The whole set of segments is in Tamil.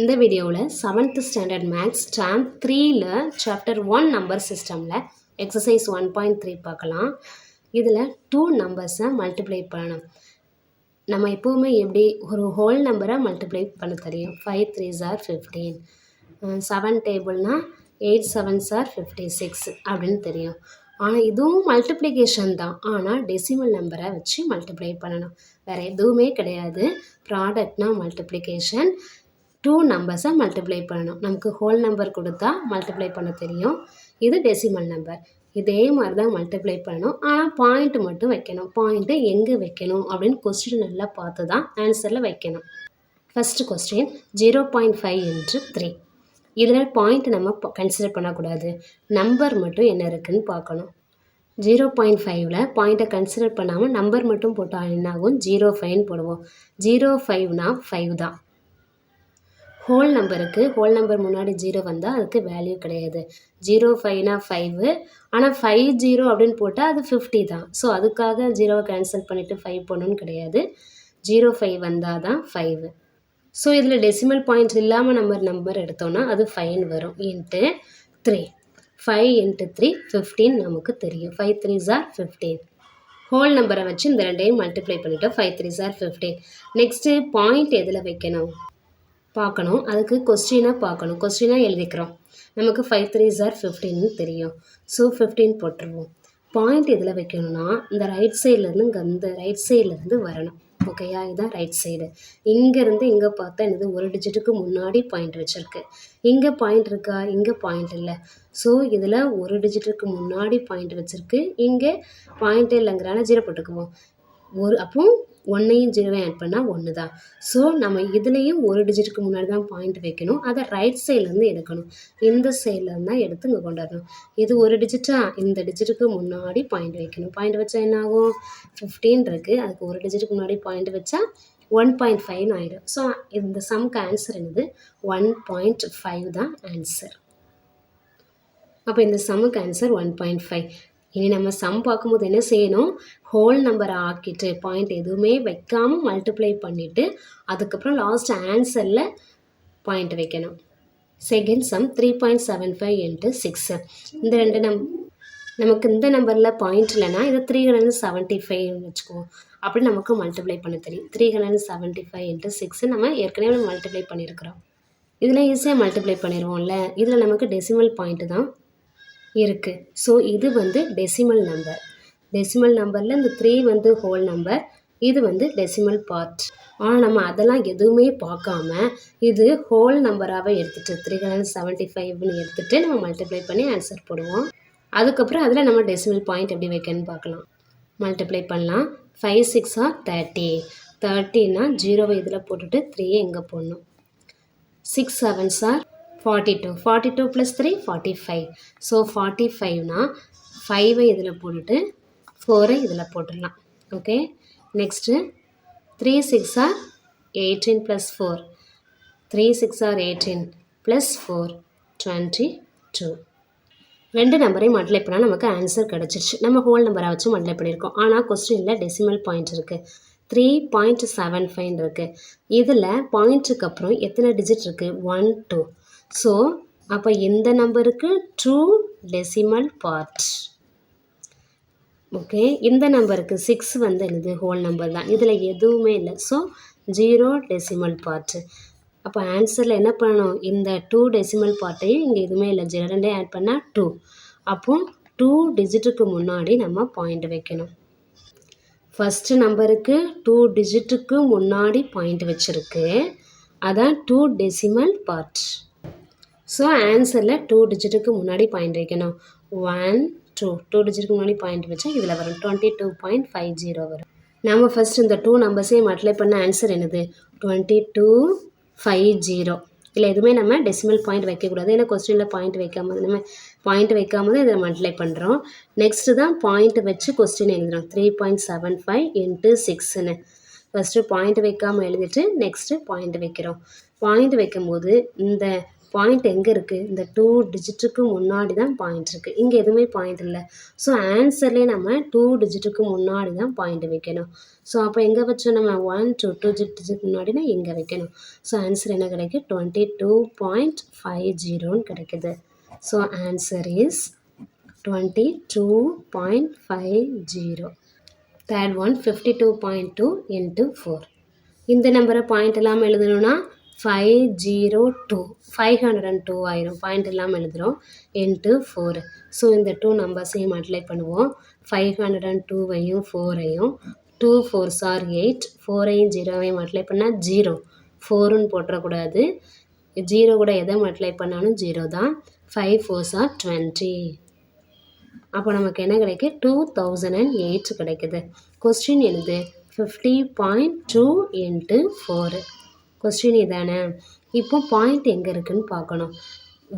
இந்த வீடியோவில் 7th ஸ்டாண்டர்ட் மேக்ஸ் டேர்ம் 3ல சாப்டர் 1 நம்பர் சிஸ்டமில் எக்ஸசைஸ் 1.3 பார்க்கலாம். இதில் 2 நம்பர்ஸை மல்டிப்ளை பண்ணணும். நம்ம எப்போவுமே எப்படி ஒரு ஹோல் நம்பரை மல்டிப்ளை பண்ண தெரியும். 5 3s are 15, 7 டேபிள்னால் 8 7s are 56 அப்படின்னு தெரியும். ஆனால் இதுவும் மல்டிப்ளிகேஷன் தான், ஆனால் டெசிமல் நம்பரை வச்சு மல்டிப்ளை பண்ணணும். வேறு எதுவுமே கிடையாது. ப்ராடக்ட்னா மல்டிப்ளிகேஷன், 2 நம்பர்ஸை மல்டிப்ளை பண்ணணும். நமக்கு ஹோல் நம்பர் கொடுத்தா மல்டிப்ளை பண்ண தெரியும். இது டெசிமல் நம்பர். இதே மாதிரி தான் மல்டிப்ளை பண்ணணும். ஆனால் பாயிண்ட் மட்டும் வைக்கணும். பாயிண்ட்டு எங்கே வைக்கணும் அப்படின்னு கொஸ்டின் நல்லா பார்த்து தான் ஆன்சரில் வைக்கணும். First question 0.5 into 3. இதில் பாயிண்ட் நம்ம கன்சிடர் பண்ணக்கூடாது. நம்பர் மட்டும் என்ன இருக்குதுன்னு பார்க்கணும். 0.5ல் பாயிண்ட்டை கன்சிடர் பண்ணாமல் நம்பர் மட்டும் போட்டால் என்னாகும்? 0.5ன்னு போடுவோம். 0.5னா 5 தான். ஹோல் நம்பருக்கு ஹோல் நம்பர் முன்னாடி 0 வந்தால் அதுக்கு வேல்யூ கிடையாது. 0.5னா 5, ஆனால் 50 அப்படின்னு போட்டால் அது 50 தான். ஸோ அதுக்காக 0வை கேன்சல் பண்ணிவிட்டு 5 போடணும்னு கிடையாது. 0.5 வந்தால் தான் 5. ஸோ இதில் டெசிமல் பாயிண்ட் இல்லாமல் நம்பர் எடுத்தோன்னா அது 5 வரும். இன்ட்டு 3, 5 into 3 15 நமக்கு தெரியும். 5 3s are 15. ஹோல் நம்பரை வச்சு இந்த ரெண்டையும் மல்டிப்ளை பண்ணிவிட்டோம். 5 3s are 15. நெக்ஸ்ட்டு பாயிண்ட் எதில் வைக்கணும் பார்க்கணும். அதுக்கு கொஸ்டினாக பார்க்கணும். கொஸ்டினாக எழுதிக்கிறோம். நமக்கு 5 3s are 15ன்னு தெரியும். ஸோ 15 போட்டுருவோம். பாயிண்ட் எதில் வைக்கணும்னா இந்த ரைட் சைட்லேருந்து இங்கே அந்த ரைட் சைட்லேருந்து வரணும். ஓகேயா? இதுதான் ரைட் சைடு. இங்கேருந்து இங்கே பார்த்தா என்னது ஒரு டிஜிட்டுக்கு முன்னாடி பாயிண்ட் வச்சுருக்கு. இங்கே பாயிண்ட் இருக்கா? இங்கே பாயிண்ட் இல்லை. ஸோ இதில் ஒரு டிஜிட்டுக்கு முன்னாடி பாயிண்ட் வச்சுருக்கு. இங்கே பாயிண்ட்டே இல்லைங்கிறனால 0 போட்டுக்குவோம். அப்போ 1ஐயும் 0வையும் ஆட் பண்ணால் 1 தான். ஸோ நம்ம இதுலேயும் ஒரு டிஜிட்டுக்கு முன்னாடி தான் பாயிண்ட் வைக்கணும். அதை ரைட் சைட்லேருந்து எடுக்கணும். இந்த சைட்லேருந்து தான் எடுத்து இங்கே கொண்டு வரணும். இது ஒரு டிஜிட்டா? இந்த டிஜிட்டுக்கு முன்னாடி பாயிண்ட் வைக்கணும். பாயிண்ட் வச்சா என்ன ஆகும்? 15 இருக்குது. அதுக்கு ஒரு டிஜிட்டுக்கு முன்னாடி பாயிண்ட் வச்சா 1.5ன்னு ஆகிடும். ஸோ இந்த சம்க்கு ஆன்சர் என்னது? 1.5 தான் ஆன்சர். அப்போ இந்த சம்முக்கு ஆன்சர் 1.5. இனி நம்ம சம் பார்க்கும்போது என்ன செய்யணும்? ஹோல் நம்பரை ஆக்கிட்டு பாயிண்ட் எதுவுமே வைக்காமல் மல்டிப்ளை பண்ணிவிட்டு அதுக்கப்புறம் லாஸ்ட் ஆன்சரில் பாயிண்ட் வைக்கணும். Second sum 3.75 into 6. இந்த ரெண்டு நமக்கு இந்த நம்பரில் பாயிண்ட் இல்லைன்னா இது 375 வச்சுக்குவோம். அப்படி நமக்கு மல்டிப்ளை பண்ண தெரியும். 375 into 6 நம்ம ஏற்கனவே மல்டிப்ளை பண்ணியிருக்கிறோம். இதில் ஈஸியாக மல்டிப்ளை பண்ணிடுவோம்ல. இதில் நமக்கு டெசிமல் பாயிண்ட்டு தான் இருக்குது. ஸோ இது டெசிமல் நம்பர். டெசிமல் நம்பரில் இந்த 3 ஹோல் நம்பர், இது டெசிமல் பார்ட். ஆனால் நம்ம அதெல்லாம் எதுவுமே பார்க்காம இது ஹோல் நம்பராகவே எடுத்துகிட்டு 375ன்னு எடுத்துகிட்டு நம்ம மல்டிப்ளை பண்ணி ஆன்சர் போடுவோம். அதுக்கப்புறம் அதில் நம்ம டெசிமல் பாயிண்ட் எப்படி வைக்கணும்னு பார்க்கலாம். மல்டிப்ளை பண்ணலாம். 5 6 are 30. 30னா 0வை இதில் போட்டுட்டு 3 எங்கே போடணும். 6 7s are 42. 42 plus 3 45. ஸோ 45னா 5ஐ இதில் போட்டுட்டு 4ஐ இதில் போட்டுடலாம். Okay. Next 3 6 are 18 plus 4. 3 6 are 18 plus 4 22. ரெண்டு நம்பரையும் மல்டிப்ளை பண்ணால் நமக்கு ஆன்சர் கிடச்சிருச்சு. நம்ம ஹோல் நம்பரை வச்சு மல்டிப்ளை பண்ணியிருக்கோம். ஆனால் கொஸ்டினில் டெசிமல் பாயிண்ட் இருக்குது. 3.75 இருக்குது. இதில் பாயிண்ட்டுக்கு அப்புறம் எத்தனை டிஜிட் இருக்குது? 1 2. ஸோ அப்போ இந்த நம்பருக்கு 2 டெசிமல் பார்ட். ஓகே. இந்த நம்பருக்கு 6 என்னது? ஹோல் நம்பர் தான். இதில் எதுவுமே இல்லை. So 0 decimal part. அப்போ ஆன்சரில் என்ன பண்ணணும்? இந்த 2 டெசிமல் பார்ட்டையும் இங்கே எதுவுமே இல்லை. 0 ஆட் பண்ணால் 2. அப்போ 2 டிஜிட்டுக்கு முன்னாடி நம்ம பாயிண்ட் வைக்கணும். ஃபஸ்ட்டு நம்பருக்கு 2 டிஜிட்டுக்கு முன்னாடி பாயிண்ட் வச்சுருக்கு. அதான் 2 டெசிமல் பார்ட். ஸோ ஆன்சரில் 2 டிஜிட்டுக்கு முன்னாடி பாயிண்ட் வைக்கணும். 1 2 டிஜிட்டுக்கு முன்னாடி பாயிண்ட் வச்சா இதில் வரும் 22.50 வரும். நம்ம ஃபஸ்ட் இந்த 2 நம்பர்ஸையும் மல்டிப்ளை பண்ண ஆன்சர் என்னது? 2250. இல்லை எதுவுமே நம்ம டெசிமல் பாயிண்ட் வைக்கக்கூடாது. ஏன்னா கொஸ்டினில் பாயிண்ட் வைக்காமல் தான் இதை மல்டிப்ளை பண்ணுறோம். நெக்ஸ்ட்டு தான் பாயிண்ட் வச்சு கொஸ்டின் எழுதுகிறோம். 3.75 into 6ன்னு ஃபஸ்ட்டு பாயிண்ட் வைக்காமல் எழுதிட்டு நெக்ஸ்ட்டு பாயிண்ட் வைக்கிறோம். பாயிண்ட் வைக்கும்போது இந்த பாயிண்ட் எங்கே இருக்குது? இந்த 2 டிஜிட்டுக்கு முன்னாடி தான் பாயிண்ட் இருக்குது. இங்கே எதுவுமே பாயிண்ட் இல்லை. ஸோ ஆன்சர்லேயே நம்ம 2 டிஜிட்டுக்கு முன்னாடி தான் பாயிண்ட் வைக்கணும். ஸோ அப்போ எங்கே வச்சோம் நம்ம 1 to 2 டிஜிட் முன்னாடினா இங்கே வைக்கணும். ஸோ ஆன்சர் என்ன கிடைக்கும்? 22.50 கிடைக்குது. So answer is 22.50. Third one 52.2 into 4. இந்த நம்பரை பாயிண்ட் இல்லாமல் எழுதணும்னா 502 502 ஆயிரும். பாயிண்ட் இல்லாமல் எழுதுகிறோம் into 4. ஸோ இந்த 2 நம்பர்ஸையும் மல்டிப்ளை பண்ணுவோம். 502வையும் 4ஐயும் 2 4s are 8. 4ஐயும் 0வையும் மல்டிப்ளை பண்ணால் 0. 4ன்னு போட்டுறக்கூடாது. 0 கூட எதை மல்டிப்ளை பண்ணாலும் 0 தான். 5 4s are 20. அப்போ நமக்கு என்ன கிடைக்குது? 2008 கிடைக்குது. கொஸ்டின் எழுது 50.2 into 4. கொஸ்டின் இதானே. இப்போ பாயிண்ட் எங்கே இருக்குதுன்னு பார்க்கணும்.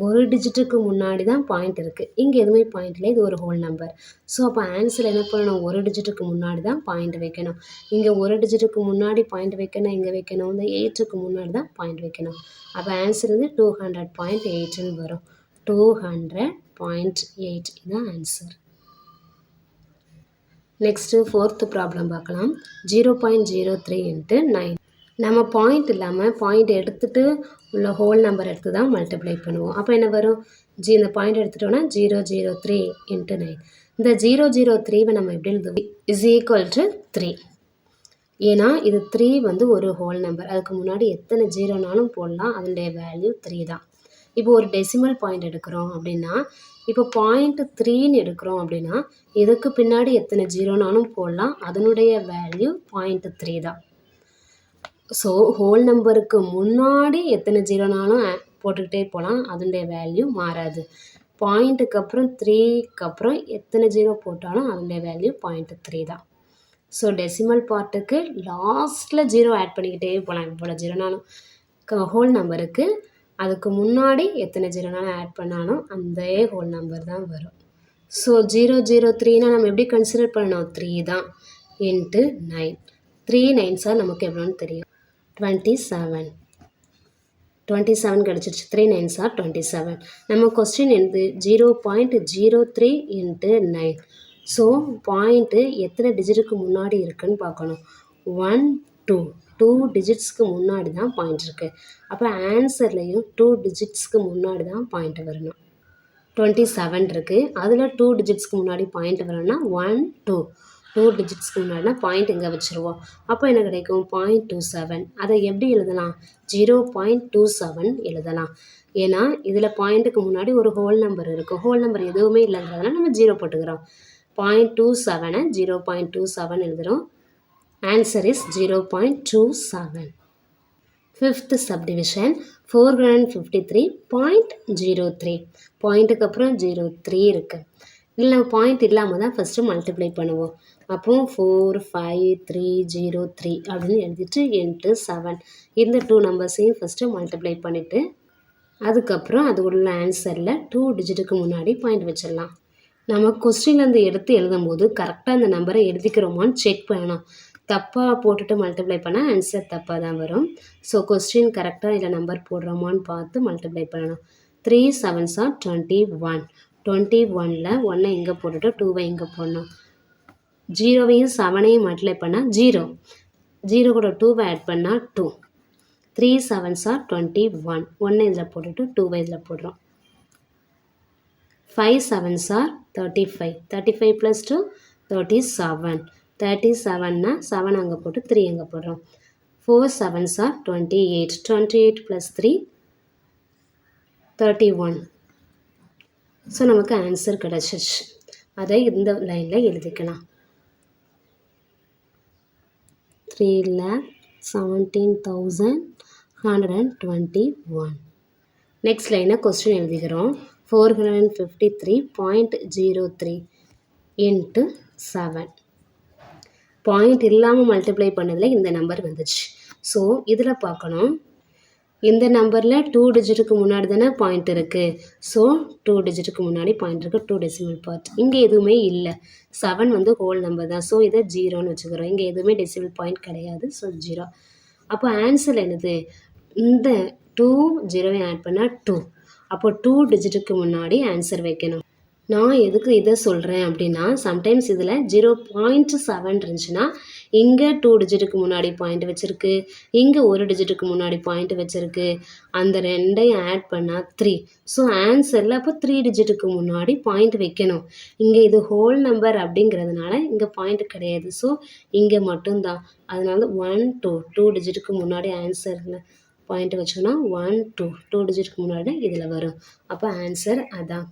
ஒரு டிஜிட்டுக்கு முன்னாடி தான் பாயிண்ட் இருக்குது. இங்கே எதுவுமே பாயிண்ட் இல்லை. இது ஒரு ஹோல் நம்பர். ஸோ அப்போ ஆன்சர் என்ன பண்ணணும்? ஒரு டிஜிட்டுக்கு முன்னாடி தான் பாயிண்ட் வைக்கணும். இங்கே ஒரு டிஜிட்டுக்கு முன்னாடி பாயிண்ட் வைக்கணும். இங்கே வைக்கணும். இந்த 8க்கு முன்னாடி தான் பாயிண்ட் வைக்கணும். அப்போ ஆன்சர் வந்து 200.8ன்னு வரும். 200.8 இதுதான் ஆன்சர். நெக்ஸ்ட்டு 4th ப்ராப்ளம் பார்க்கலாம். 0.03 into 9. நம்ம பாயிண்ட் இல்லாமல் பாயிண்ட் எடுத்துகிட்டு உள்ள ஹோல் நம்பர் எடுத்து தான் மல்டிப்ளை பண்ணுவோம். அப்போ என்ன வரும்? இந்த பாயிண்ட் எடுத்துட்டோன்னா 003 into 9. இந்த 003வை நம்ம எப்படி எழுதுவோம்? Is equal to 3. ஏன்னா இது 3 வந்து ஒரு ஹோல் நம்பர். அதுக்கு முன்னாடி எத்தனை ஜீரோனாலும் போடலாம். அதனுடைய வேல்யூ 3 தான். இப்போ ஒரு டெசிமல் பாயிண்ட் எடுக்கிறோம் அப்படின்னா, இப்போ பாயிண்ட் 3ன்னு எடுக்கிறோம் அப்படின்னா இதுக்கு பின்னாடி எத்தனை ஜீரோனாலும் போடலாம். அதனுடைய வேல்யூ பாயிண்ட் 3 தான். ஸோ ஹோல் நம்பருக்கு முன்னாடி எத்தனை ஜீரோனாலும் போட்டுக்கிட்டே போகலாம். அதனுடைய வேல்யூ மாறாது. பாயிண்ட்டுக்கு அப்புறம் 3க்கு அப்புறம் எத்தனை ஜீரோ போட்டாலும் அதனுடைய வேல்யூ பாயிண்ட் 3 தான். ஸோ டெசிமல் பார்ட்டுக்கு லாஸ்ட்டில் ஜீரோ ஆட் பண்ணிக்கிட்டே போகலாம். இவ்வளோ ஜீரோனாலும் ஹோல் நம்பருக்கு அதுக்கு முன்னாடி எத்தனை ஜீரோனாலும் ஆட் பண்ணாலும் அந்த ஹோல் நம்பர் தான் வரும். ஸோ 003னா நம்ம எப்படி கன்சிடர் பண்ணணும்? 3 தான் into 9. 3 9s நமக்கு எவ்வளோன்னு தெரியும்? 27. 27 கிடச்சிருச்சு. 3 9s are 27. நம்ம கொஸ்டின் எழுது 0.03 into 9. ஸோ பாயிண்ட்டு எத்தனை டிஜிட்டுக்கு முன்னாடி இருக்குதுன்னு பார்க்கணும். 1 2 டிஜிட்ஸ்க்கு முன்னாடி தான் பாயிண்ட் இருக்குது. அப்போ ஆன்சர்லேயும் 2 டிஜிட்ஸ்க்கு முன்னாடி தான் பாயிண்ட் வரணும். 27 இருக்குது. அதில் 2 டிஜிட்ஸ்க்கு முன்னாடி பாயிண்ட் வரணும்னா 1 2 டிஜிட்ஸ்க்கு முன்னாடினா பாயிண்ட் எங்கே வச்சுருவோம். அப்போ என்ன கிடைக்கும்? 0.27. அதை எப்படி எழுதலாம்? 0.27 எழுதலாம். ஏன்னா இதில் பாயிண்ட்டுக்கு முன்னாடி ஒரு ஹோல் நம்பர் இருக்குது. ஹோல் நம்பர் எதுவுமே இல்லைங்கிறதுனால நம்ம 0 போட்டுக்கிறோம். 0.27 0.27 எழுதுகிறோம். Answer is 0.27. 5th subdivision 453.03. பாயிண்ட்டுக்கு அப்புறம் 03 இருக்குது. இல்லை நம்ம பாயிண்ட் இல்லாமல் தான் ஃபஸ்ட்டு மல்டிப்ளை பண்ணுவோம். அப்போ 45303 அப்படின்னு எழுதிட்டு into 7 இந்த 2 நம்பர்ஸையும் ஃபஸ்ட்டு மல்டிப்ளை பண்ணிவிட்டு அதுக்கப்புறம் அது உள்ள ஆன்சரில் 2 டிஜிட்டுக்கு முன்னாடி பாயிண்ட் வச்சிடலாம். நம்ம கொஸ்டின்லேருந்து எடுத்து எழுதும்போது கரெக்டாக அந்த நம்பரை எழுதிக்கிறோமான்னு செக் பண்ணணும். தப்பாக போட்டுட்டு மல்டிப்ளை பண்ணால் ஆன்சர் தப்பாக தான் வரும். ஸோ கொஸ்டின் கரெக்டாக இல்லை நம்பர் போடுறோமான்னு பார்த்து மல்டிப்ளை பண்ணணும். 3 7s are 21. 21ல் 1 இங்கே போட்டுட்டு 2வை இங்கே போடணும். 0வையும் 7ஐயும் மல்டிப்ளை பண்ணால் 0 கூட 2வை ஆட் பண்ணால் 2. 3 7s are 21. 1 இதில் போட்டுட்டு 2வை இதில் போடுறோம். 5 7s are 35. 35 + 2 37. 37னா 7 அங்கே போட்டு 3 அங்கே போடுறோம். 4 7s are 28. 28 + 3 31. ஸோ நமக்கு ஆன்சர் கிடச்சிருச்சு. அதை இந்த லைனில் எழுதிக்கலாம். 3,17,121. நெக்ஸ்ட் லைனை கொஸ்டின் எழுதிக்கிறோம். 453.03 into 7. பாயிண்ட் இல்லாமல் மல்டிப்ளை பண்ணதில் இந்த நம்பர் வந்துச்சு. ஸோ இதில் பார்க்கணும். இந்த நம்பரில் 2 டிஜிட்டுக்கு முன்னாடி தானே பாயிண்ட் இருக்குது. ஸோ 2 டிஜிட்டுக்கு முன்னாடி பாயிண்ட் இருக்குது. 2 டெசிமல் பார்ட். இங்கே எதுவுமே இல்லை. 7 வந்து ஹோல் நம்பர் தான். ஸோ இதை 0ன்னு வச்சுக்கிறோம். இங்கே எதுவுமே டெசிமல் பாயிண்ட் கிடையாது. ஸோ 0. அப்போ ஆன்சர் என்னது? இந்த 2 ஜீரோவையும் ஆட் பண்ணால் 2. அப்போ 2 டிஜிட்டுக்கு முன்னாடி ஆன்சர் வைக்கணும். நான் எதுக்கு இதை சொல்கிறேன் அப்படின்னா, சம்டைம்ஸ் இதில் 0.7 இருந்துச்சுன்னா இங்கே 2 டிஜிட்டுக்கு முன்னாடி பாயிண்ட் வச்சுருக்கு, இங்கே ஒரு டிஜிட்டுக்கு முன்னாடி பாயிண்ட் வச்சுருக்கு, அந்த ரெண்டையும் ஆட் பண்ணால் 3. ஸோ ஆன்சரில் அப்போ 3 டிஜிட்டுக்கு முன்னாடி பாயிண்ட் வைக்கணும். இங்கே இது ஹோல் நம்பர் அப்படிங்கிறதுனால இங்கே பாயிண்ட் கிடையாது. ஸோ இங்கே மட்டும்தான். அதனால 1 2 டிஜிட்டுக்கு முன்னாடி ஆன்சரில் பாயிண்ட் வச்சோன்னா 1 2 டிஜிட்டுக்கு முன்னாடி இதில் வரும். அப்போ ஆன்சர் அதான்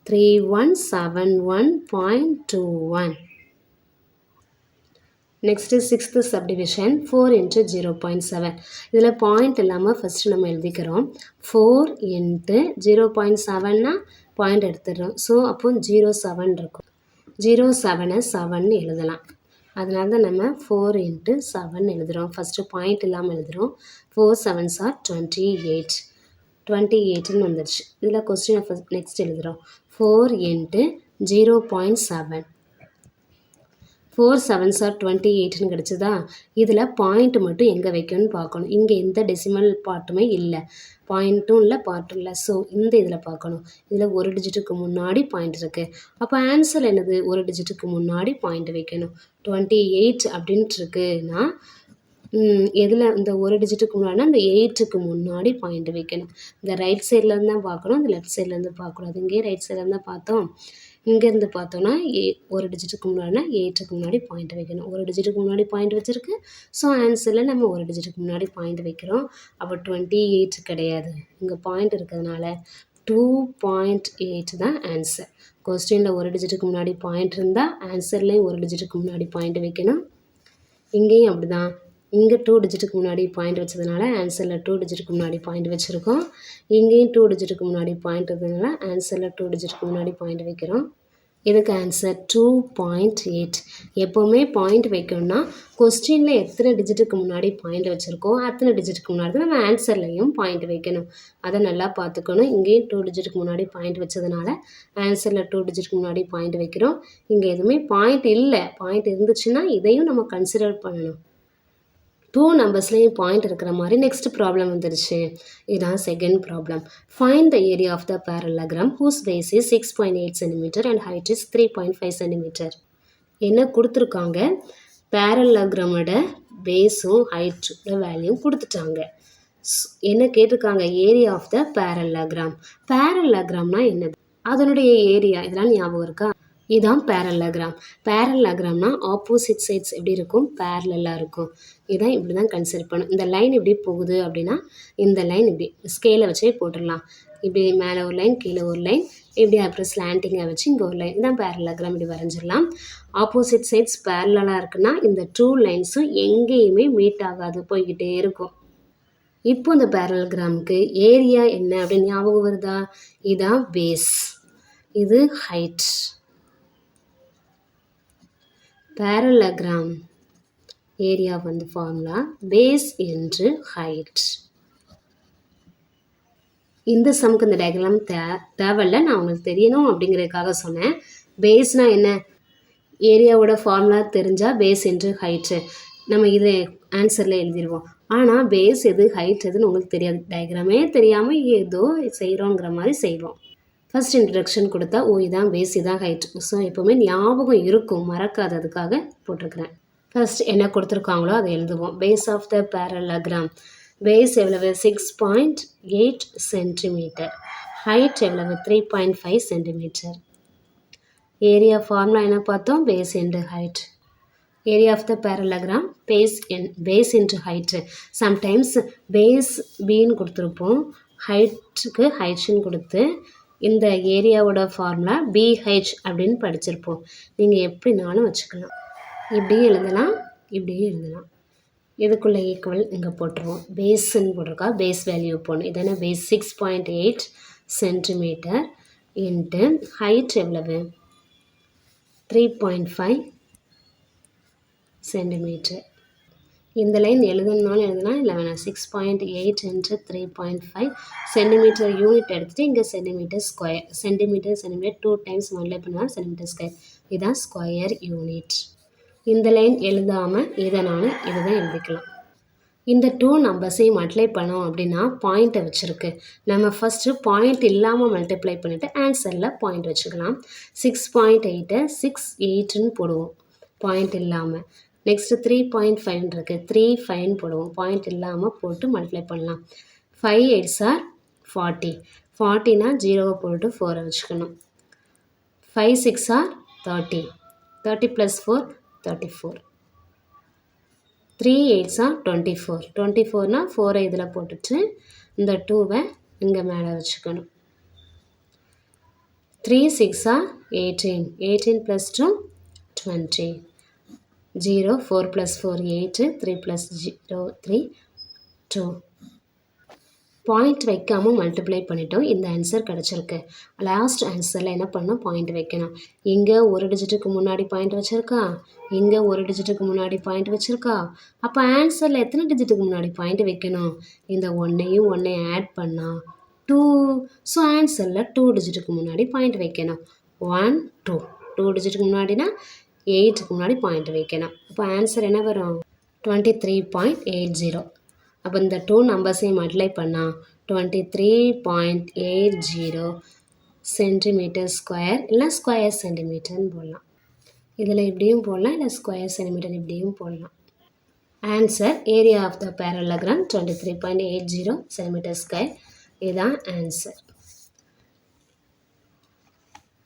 3171.21. Next 6th subdivision 4 into 0.7. இதில் பாயிண்ட் இல்லாமல் ஃபஸ்ட்டு நம்ம எழுதிக்கிறோம். 4 into 0.7னா பாயிண்ட் எடுத்துடுறோம். ஸோ அப்போ 07 இருக்கும். 07 7 எழுதலாம். அதனால தான் நம்ம 4 into 7 எழுதுகிறோம். ஃபஸ்ட்டு பாயிண்ட் இல்லாமல் எழுதுகிறோம். 4 7s are 28. 28ன்னு வந்துடுச்சு. இதில் கொஸ்டினை ஃபஸ்ட் நெக்ஸ்ட் எழுதுகிறோம். 4 into 0.7. 4 7s are 28ன்னு கிடச்சிதா. இதில் பாயிண்ட் மட்டும் எங்கே வைக்கணும்னு பார்க்கணும். இங்கே எந்த டெசிமல் பார்ட்டுமே இல்லை, பாயிண்ட்டும் இல்லை பார்ட்டும் இல்லை. ஸோ இந்த இதில் பார்க்கணும். இதில் ஒரு டிஜிட்டுக்கு முன்னாடி பாயிண்ட் இருக்குது. அப்போ ஆன்சர் என்னது? ஒரு டிஜிட்டுக்கு முன்னாடி பாயிண்ட் வைக்கணும். 28 அப்படின்ட்டு இருக்குன்னா எதில் இந்த ஒரு டிஜிட்டுக்கு முன்னாடினா இந்த 8க்கு முன்னாடி பாயிண்ட் வைக்கணும். இந்த ரைட் சைட்லேருந்து தான் பார்க்கணும், இந்த லெஃப்ட் சைட்லேருந்து பார்க்கக்கூடாது. இங்கே ரைட் சைட்லேருந்து தான் பார்த்தோம். இங்கேருந்து பார்த்தோன்னா ஒரு டிஜிட்டுக்கு முன்னாடினா 8க்கு முன்னாடி பாயிண்ட் வைக்கணும். ஒரு டிஜிட்டுக்கு முன்னாடி பாயிண்ட் வச்சுருக்கு. ஸோ ஆன்சரில் நம்ம ஒரு டிஜிட்டுக்கு முன்னாடி பாயிண்ட் வைக்கிறோம். அப்போ 28 கிடையாது, இங்கே பாயிண்ட் இருக்கிறதுனால 2.8 தான் ஆன்சர். கொஸ்டினில் ஒரு டிஜிட்டுக்கு முன்னாடி பாயிண்ட் இருந்தால் ஆன்சர்லேயும் ஒரு டிஜிட்டுக்கு முன்னாடி பாயிண்ட் வைக்கணும். இங்கேயும் அப்படி தான். இங்கே 2 டிஜிட்டுக்கு முன்னாடி பாயிண்ட் வச்சதுனால ஆன்சரில் 2 டிஜிட்டுக்கு முன்னாடி பாயிண்ட் வச்சுருக்கோம். இங்கேயும் 2 டிஜிட்டுக்கு முன்னாடி பாயிண்ட் இருந்ததுனால ஆன்சரில் 2 டிஜிட்டுக்கு முன்னாடி பாயிண்ட் வைக்கிறோம். இதுக்கு ஆன்சர் 2.8. எப்போவுமே பாயிண்ட் வைக்கணும்னா கொஸ்டினில் எத்தனை டிஜிட்டுக்கு முன்னாடி பாயிண்ட் வச்சுருக்கோ அத்தனை டிஜிட்டுக்கு முன்னாடி நம்ம ஆன்சர்லையும் பாயிண்ட் வைக்கணும். அதை நல்லா பார்த்துக்கணும். இங்கேயும் 2 டிஜிட்டுக்கு முன்னாடி பாயிண்ட் வச்சதுனால ஆன்சரில் 2 டிஜிட்டுக்கு முன்னாடி பாயிண்ட் வைக்கிறோம். இங்கே எதுவுமே பாயிண்ட் இல்லை. பாயிண்ட் இருந்துச்சுன்னா இதையும் நம்ம கன்சிடர் பண்ணணும். 2 நம்பர்ஸ்லேயும் பாயிண்ட் இருக்கிற மாதிரி நெக்ஸ்ட் ப்ராப்ளம் வந்துடுச்சு. இதுதான் second problem. Find the area of the parallelogram whose base is 6.8 cm and height is 3.5 cm. என்ன கொடுத்துருக்காங்க? பேரலோகிராமோட பேஸும் ஹைட்டோட வேல்யூவும் கொடுத்துட்டாங்க. என்ன கேட்டிருக்காங்க? Area of the parallelogram. பேரலோகிராம்னா என்னது? அதனுடைய ஏரியா இதெல்லாம் ஞாபகம் இருக்கா? இதுதான் பேரலோகிராம். பேரலோகிராம்னா ஆப்போசிட் சைட்ஸ் எப்படி இருக்கும்? பேரலாக இருக்கும். இதான் இப்படி தான் கன்சிடர் பண்ணும். இந்த லைன் இப்படி போகுது அப்படின்னா இந்த லைன் இப்படி ஸ்கேலை வச்சே போட்டுடலாம். இப்படி மேலே ஒரு லைன், கீழே ஒரு லைன், இப்படி அப்புறம் ஸ்லாண்டிங்காக வச்சு இங்கே ஒரு லைன். இதான் பேரலோகிராம். இப்படி வரைஞ்சிடலாம். ஆப்போசிட் சைட்ஸ் பேரலாக இருக்குன்னா இந்த 2 லைன்ஸும் எங்கேயுமே மீட் ஆகாது, போய்கிட்டே இருக்கும். இப்போ இந்த பேரலோகிராமுக்கு ஏரியா என்ன அப்படின்னு ஞாபகம் வருதா? இதான் பேஸ், இது ஹைட். பேரலோகிராம் ஏரியா வந்து ஃபார்முலா பேஸ் என்று ஹைட். இந்த சமுக்கு இந்த டயக்ராம் தேவையில்லை, நான் உங்களுக்கு தெரியணும் அப்படிங்கிறதுக்காக சொன்னேன். பேஸ்னால் என்ன? ஏரியாவோட ஃபார்முலா தெரிஞ்சால் பேஸ் என்று ஹைட்டு நம்ம இது ஆன்சரில் எழுதிடுவோம். ஆனால் பேஸ் எது ஹைட் எதுன்னு உங்களுக்கு தெரியாது. டயக்ராமே தெரியாமல் ஏதோ செய்கிறோங்கிற மாதிரி செய்வோம். ஃபஸ்ட் இன்ட்ரடக்ஷன் கொடுத்தா இதான் பேஸ், இதான் ஹைட். ஸோ எப்போவுமே ஞாபகம் இருக்கும், மறக்காததுக்காக போட்டிருக்கிறேன். ஃபஸ்ட் என்ன கொடுத்துருக்காங்களோ அதை எழுதுவோம். Base of the parallelogram. Base எவ்வளவு? 6.8 cm. ஹைட் எவ்வளவு? 3.5 cm. ஏரியா ஃபார்முலா என்ன பார்த்தோம்? Base into height. Area of the parallelogram base into height. Sometimes base பின்னு கொடுத்துருப்போம், ஹைட்டுக்கு ஹைட்ஸ்ன்னு கொடுத்து இந்த ஏரியாவோட ஃபார்முலா பிஹெச் அப்படின்னு படிச்சிருப்போம். நீங்கள் எப்படினாலும் வச்சுக்கலாம். இப்படியும் எழுதலாம், இப்படியும் எழுதலாம். இதுக்குள்ளே ஈக்குவல் இங்கே போட்டுருவோம். பேஸ்ன்னு போட்டிருக்கா, பேஸ் வேல்யூ போடணும். இதென்ன பேஸ் 6.8 cm இன்ட்டு ஹைட் எவ்வளவு? 3.5 cm. இந்த லைன் எழுதணும்னாலும் எழுதலாம், இல்லை வேணாம். 6.8 into 3.5 cm யூனிட் எடுத்துகிட்டு இங்கே centimetre square. Centimetre 2 times multiply பண்ணால் சென்டிமீட்டர் ஸ்கொயர். இதுதான் ஸ்கொயர் யூனிட். இந்த லைன் எழுதாமல் இதனால இதுதான் எழுதிக்கலாம். இந்த 2 நம்பர்ஸையும் மல்டிப்ளை பண்ணோம் அப்படின்னா பாயிண்ட்டை வச்சுருக்கு. நம்ம ஃபஸ்ட்டு பாயிண்ட் இல்லாமல் மல்டிப்ளை பண்ணிவிட்டு ஆன்சரில் பாயிண்ட் வச்சுக்கலாம். 6.8 6.8ன்னு போடுவோம் பாயிண்ட் இல்லாமல். நெக்ஸ்ட்டு 3.5 இருக்குது 3.5 போடுவோம் பாயிண்ட் இல்லாமல் போட்டு மல்டிப்ளை பண்ணலாம். 5 8s are 40 40னா 0 போட்டு 4 வச்சுக்கணும். 5 6 are 30 30 + 4 34 3 8s are 24 24னா 4 இதில் போட்டுட்டு இந்த 2வை இங்கே மேலே வச்சுக்கணும். 3 6 are 18 18 + 2 20 0 4 + 4 8 3 + 0 3 2 பாயிண்ட் வைக்காமல் மல்டிப்ளை பண்ணிட்டோம். இந்த ஆன்சர் கிடச்சிருக்கு. லாஸ்ட் ஆன்சரில் என்ன பண்ணோம் பாயிண்ட் வைக்கணும். இங்கே ஒரு டிஜிட்டுக்கு முன்னாடி பாயிண்ட் வச்சுருக்கா, இங்கே ஒரு டிஜிட்டுக்கு முன்னாடி பாயிண்ட் வச்சுருக்கா. அப்போ ஆன்சரில் எத்தனை டிஜிட்டுக்கு முன்னாடி பாயிண்ட் வைக்கணும்? இந்த ஒன்றையும் ஆட் பண்ணால் 2. ஸோ ஆன்சரில் 2 டிஜிட்டுக்கு முன்னாடி பாயிண்ட் வைக்கணும். 1 2 2 டிஜிட்டுக்கு முன்னாடினா 8க்கு முன்னாடி பாயிண்ட் வைக்கணும். அப்போ ஆன்சர் என்ன வரும்? 23.80. அப்போ இந்த 2 நம்பர்ஸையும் மல்டிப்ளை பண்ணால் 23.80 சென்டிமீட்டர் ஸ்கொயர் இல்லை ஸ்கொயர் சென்டிமீட்டர்னு போடலாம். இதில் இப்படியும் போடலாம், இல்லை ஸ்கொயர் சென்டிமீட்டர் இப்படியும் போடலாம். Answer area of the parallelogram 23.80 centimetre square. இதுதான் ஆன்சர்.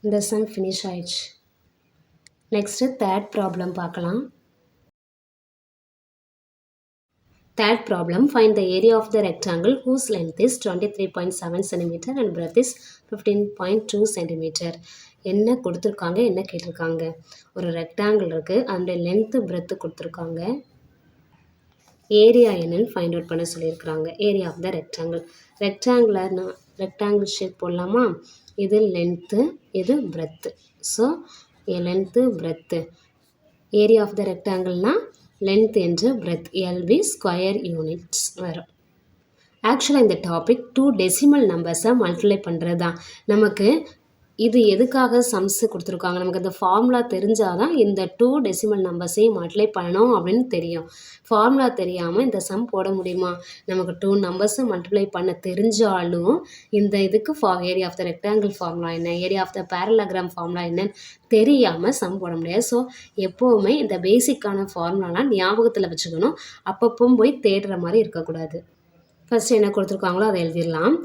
இந்த சம் ஃபினிஷ் ஆயிடுச்சு. நெக்ஸ்ட்டு தேர்ட் ப்ராப்ளம் பார்க்கலாம். Third problem, find the area of the rectangle whose length is 23.7 cm and breadth is 15.2 cm. என்ன கொடுத்துருக்காங்க, என்ன கேட்டிருக்காங்க? ஒரு ரெக்டாங்கிள் இருக்குது, அதோடைய லென்த்து பிரெத்து கொடுத்துருக்காங்க. ஏரியா என்னன்னு ஃபைண்ட் அவுட் பண்ண சொல்லியிருக்கிறாங்க. Area of the rectangle. Rectangle shape போடலாமா? இது லென்த்து, இது breadth. So length breadth. Area of the ரெக்டாங்கிள்னால் லென்த் என்று பிரெத் எல்வி ஸ்கொயர் யூனிட்ஸ் வரும். ஆக்சுவலாக இந்த டாபிக் 2 டெசிமல் நம்பர்ஸை மல்டிப்ளை பண்ணுறது தான். நமக்கு இது எதுக்காக சம்ஸு கொடுத்துருக்காங்க, நமக்கு அந்த ஃபார்முலா தெரிஞ்சால் தான் இந்த 2 டெசிமல் நம்பர்ஸையும் மல்டிப்ளை பண்ணணும் அப்படின்னு தெரியும். ஃபார்முலா தெரியாமல் இந்த சம் போட முடியுமா? நமக்கு 2 நம்பர்ஸை மல்டிப்ளை பண்ண தெரிஞ்சாலும் இந்த இதுக்கு area of the rectangle formula என்ன, area of the parallelogram formula என்னன்னு தெரியாமல் சம் போட முடியாது. ஸோ எப்போவுமே இந்த பேசிக்கான ஃபார்முலாலாம் ஞாபகத்தில் வச்சுக்கணும். அப்பப்போ போய் தேடுற மாதிரி இருக்கக்கூடாது. ஃபஸ்ட்டு என்ன கொடுத்துருக்காங்களோ அதை எழுதிடலாம்.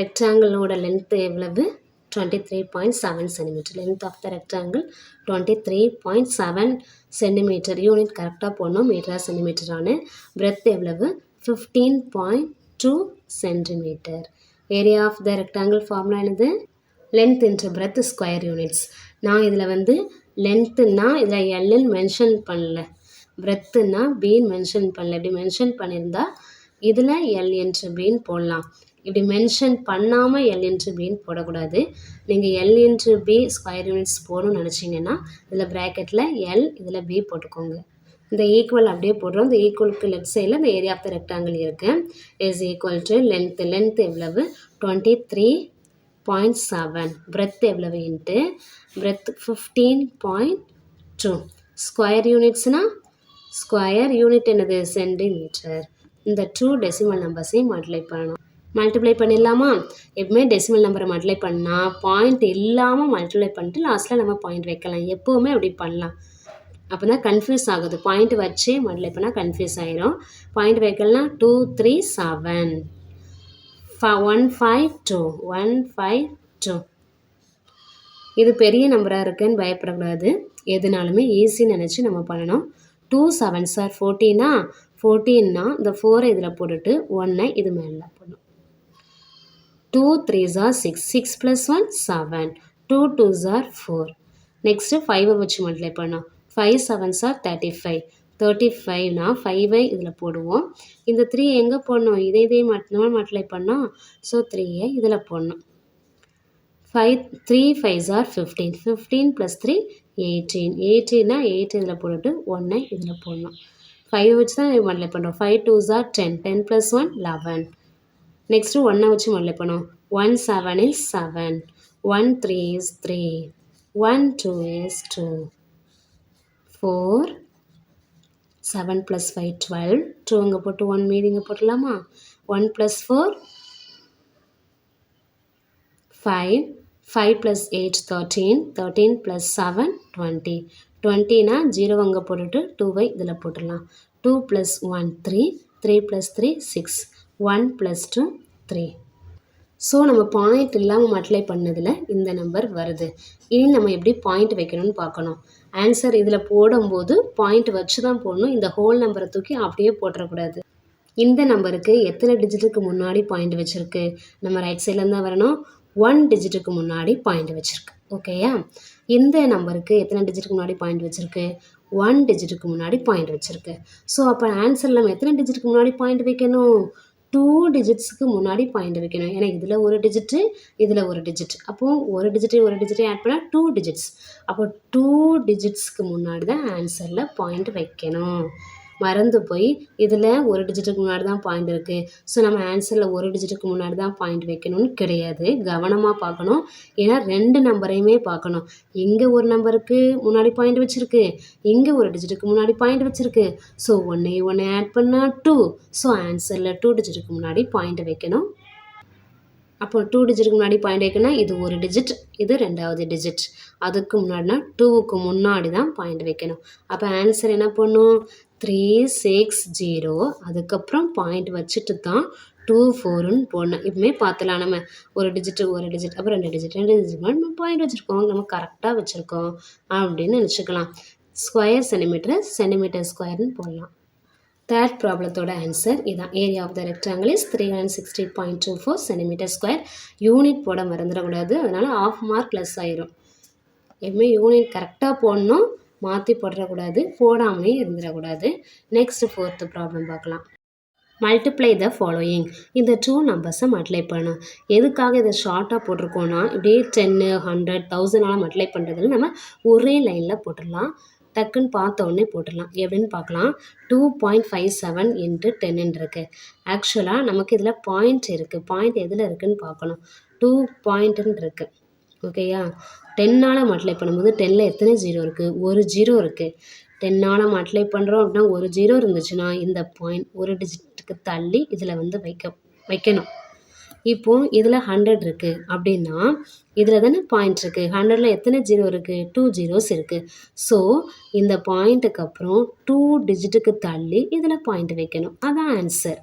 ரெக்டாங்கிளோட லென்த்து எவ்வளவு? 23.7 cm. Length of the rectangle 23.7 cm. Unit கரெக்டாக போடணும், மீட்டரா சென்டிமீட்டரானு. பிரெத் எவ்வளவு? 15.2 cm. Area of the rectangle formula என்னது? Length into breadth square units. நான் இதில் லென்த்துன்னா இதில் எல்லுன்னு மென்ஷன் பண்ணல, பிரெத்துன்னா பின்னு மென்ஷன் பண்ணல. இப்படி மென்ஷன் பண்ணியிருந்தா இதில் எல் இன்ட்டு பின்னு போடலாம். இப்படி மென்ஷன் பண்ணாமல் எல் இன்ட்டு பின்னு போடக்கூடாது. நீங்கள் L into B square units போடணும்னு நினச்சிங்கன்னா இதில் ப்ராக்கெட்டில் எல், இதில் பி போட்டுக்கோங்க. இந்த ஈக்குவல் அப்படியே போடுறோம். இந்த ஈக்குவலுக்கு லெஃப்ட் சைடில் இந்த ஏரியா ஆஃப் த ரெக்டாங்கிள் இருக்குது. இஸ் ஈக்குவல் டு லென்த் எவ்வளவு? 23.7. பிரெத் எவ்வளவு? Into breadth 15.2. ஸ்கொயர் யூனிட்ஸ்னால் ஸ்கொயர் யூனிட் என்னது? சென்டிமீட்டர். இந்த 2 டெசிமல் நம்பர்ஸையும் மல்டிப்ளை பண்ணிடலாமா? எப்பவுமே டெசிமல் நம்பரை மல்டிப்ளை பண்ணால் பாயிண்ட் இல்லாமல் மல்டிப்ளை பண்ணிட்டு லாஸ்ட்டில் நம்ம பாயிண்ட் வைக்கலாம். எப்போவுமே அப்படி பண்ணலாம். அப்போ தான் கன்ஃபியூஸ் ஆகுது. பாயிண்ட் வச்சு மல்டிப்ளை பண்ணால் கன்ஃபியூஸ் ஆகிரும். பாயிண்ட் வைக்கலாம். 2 3 7 152 152. இது பெரிய நம்பராக இருக்குன்னு பயப்படக்கூடாது. எதுனாலுமே ஈஸின்னு நினச்சி நம்ம பண்ணணும். 2 7s are 14னா 14னா இந்த 4 இதில் போட்டுட்டு 1 இது மேலே போடணும். 2 3s are 6 6 + 1 7 2 2s are 4. Next 5 வச்சு மல்டிப்ளை பண்ணோம். 5 7s are 35 35னா 5 இதில் போடுவோம். இந்த 3 எங்கே போடணும்? இதே மட்டும் மல்டிப்ளை பண்ணோம். ஸோ 3 இதில் போடணும். 3 5s are 15 15 + 3 18 18னா 8 இதில் போட்டுட்டு 1 இதில் போடணும். 5 வச்சு தான் மல்டிப்ளை பண்ணுறோம். 5 2s are 10 10 + 1 11. நெக்ஸ்ட்டு 1 வச்சு மல்டிப்ளை பண்ணுவோம். 1 7 is 7 1 3 is 3 1 2 is 2 4 7 + 5 12, 2 அங்கே போட்டு 1 மீதி இங்கே போட்டுடலாமா? 1 + 4 5, 5 + 8 13, 13 + 7 20, 20னா 0 அங்கே போட்டுட்டு 2வை இதில் போட்டுடலாம். 2 + 1 3, 3 + 3 6, 1 + 2 3. ஸோ நம்ம பாயிண்ட் இல்லாமல் மல்டிப்ளை பண்ணதில் இந்த நம்பர் வருது. இனி நம்ம எப்படி பாயிண்ட் வைக்கணும்னு பார்க்கணும். ஆன்சர் இதில் போடும்போது பாயிண்ட் வச்சு தான் போடணும். இந்த ஹோல் நம்பரை தூக்கி அப்படியே போட்டுறக்கூடாது. இந்த நம்பருக்கு எத்தனை டிஜிட்டுக்கு முன்னாடி பாயிண்ட் வச்சுருக்கு? நம்ம ரைட் சைட்லேருந்து தான் வரணும். 1 டிஜிட்டுக்கு முன்னாடி பாயிண்ட் வச்சுருக்கு. ஓகேயா? இந்த நம்பருக்கு எத்தனை டிஜிட்டுக்கு முன்னாடி பாயிண்ட் வச்சுருக்கு? 1 டிஜிட்டுக்கு முன்னாடி பாயிண்ட் வச்சுருக்கு. ஸோ அப்போ ஆன்சரில் நம்ம எத்தனை டிஜிட்டுக்கு முன்னாடி பாயிண்ட் வைக்கணும்? 2 டிஜிட்ஸுக்கு முன்னாடி பாயிண்ட் வைக்கணும். ஏன்னா இதில் ஒரு டிஜிட்டு, இதில் ஒரு டிஜிட். அப்போது ஒரு டிஜிட்டை ஆட் பண்ணால் 2 டிஜிட்ஸ். அப்போ 2 டிஜிட்ஸ்க்கு முன்னாடி தான் ஆன்சரில் பாயிண்ட் வைக்கணும். மறந்து போய் இதில் ஒரு டிஜிட்டுக்கு முன்னாடி தான் பாயிண்ட் இருக்குது, ஸோ நம்ம ஆன்சரில் ஒரு டிஜிட்டுக்கு முன்னாடி தான் பாயிண்ட் வைக்கணும்னு கிடையாது. கவனமாக பார்க்கணும். ஏன்னா 2 நம்பரையுமே பார்க்கணும். இங்கே ஒரு நம்பருக்கு முன்னாடி பாயிண்ட் வச்சுருக்கு, இங்கே ஒரு டிஜிட்டுக்கு முன்னாடி பாயிண்ட் வச்சுருக்கு. ஸோ ஒன்று ஆட் பண்ணால் 2. ஸோ ஆன்சரில் 2 டிஜிட்டுக்கு முன்னாடி பாயிண்ட் வைக்கணும். அப்போ 2 டிஜிட்டுக்கு முன்னாடி பாயிண்ட் வைக்கணும். இது ஒரு டிஜிட், இது 2வது டிஜிட். அதுக்கு முன்னாடினா 2க்கு முன்னாடி தான் பாயிண்ட் வைக்கணும். அப்போ ஆன்சர் என்ன பண்ணும்? 3 6 0. அதுக்கப்புறம் பாயிண்ட் வச்சுட்டு தான் 2 4ன்னு போடணும். இப்போமே பார்த்துலாம் நம்ம ஒரு டிஜிட் அப்புறம் 2 டிஜிட் நம்ம பாயிண்ட் வச்சுருக்கோம், நம்ம கரெக்டாக வச்சுருக்கோம் அப்படின்னு நினச்சிக்கலாம். ஸ்கொயர் சென்டிமீட்டர் ஸ்கொயர்னு போடலாம். தேர்ட் ப்ராப்ளத்தோட ஆன்சர் இதான். Area of the rectangle is 360.24 cm². Unit போட மறந்துடக்கூடாது, அதனால் ½ மார்க் லெஸ் ஆயிரும். எப்பவுமே யூனிட் கரெக்டாக போடணும், மாற்றி போடக்கூடாது, போடாமலே இருந்துடக்கூடாது. நெக்ஸ்ட் 4th ப்ராப்ளம் பார்க்கலாம். Multiply the following. இந்த 2 நம்பர்ஸை மல்டிப்ளை பண்ணணும். எதுக்காக இதை ஷார்ட்டாக போட்டிருக்கோன்னா, இப்படியே 10 100 1000 மல்டிப்ளை பண்ணுறதுல நம்ம ஒரே லைனில் போட்டுடலாம். டக்குன்னு பார்த்த உடனே போட்டுடலாம். எப்படின்னு பார்க்கலாம். 2.57 × 10 இருக்குது. ஆக்சுவலாக நமக்கு இதில் பாயிண்ட் இருக்குது. பாயிண்ட் எதில் இருக்குதுன்னு பார்க்கணும். 2 பாயிண்ட்டுன்னு இருக்குது. ஓகேயா? 10ஆல் மல்டிப்ளை பண்ணும்போது 10ல் எத்தனை 0 இருக்குது? ஒரு 0 இருக்குது. 10ஆல் மல்டிப்ளை பண்ணுறோம் அப்படின்னா ஒரு 0 இருந்துச்சுன்னா இந்த பாயிண்ட் ஒரு டிஜிட்டுக்கு தள்ளி இதில் வந்து வைக்கணும். இப்போது இதில் 100 இருக்குது அப்படின்னா இதில் தானே பாயிண்ட் இருக்குது. 100ல் எத்தனை 0 இருக்குது? 2 zeros இருக்குது. ஸோ இந்த பாயிண்ட்டுக்கு அப்புறம் 2 டிஜிட்டுக்கு தள்ளி இதில் பாயிண்ட் வைக்கணும். அதான் ஆன்சர்.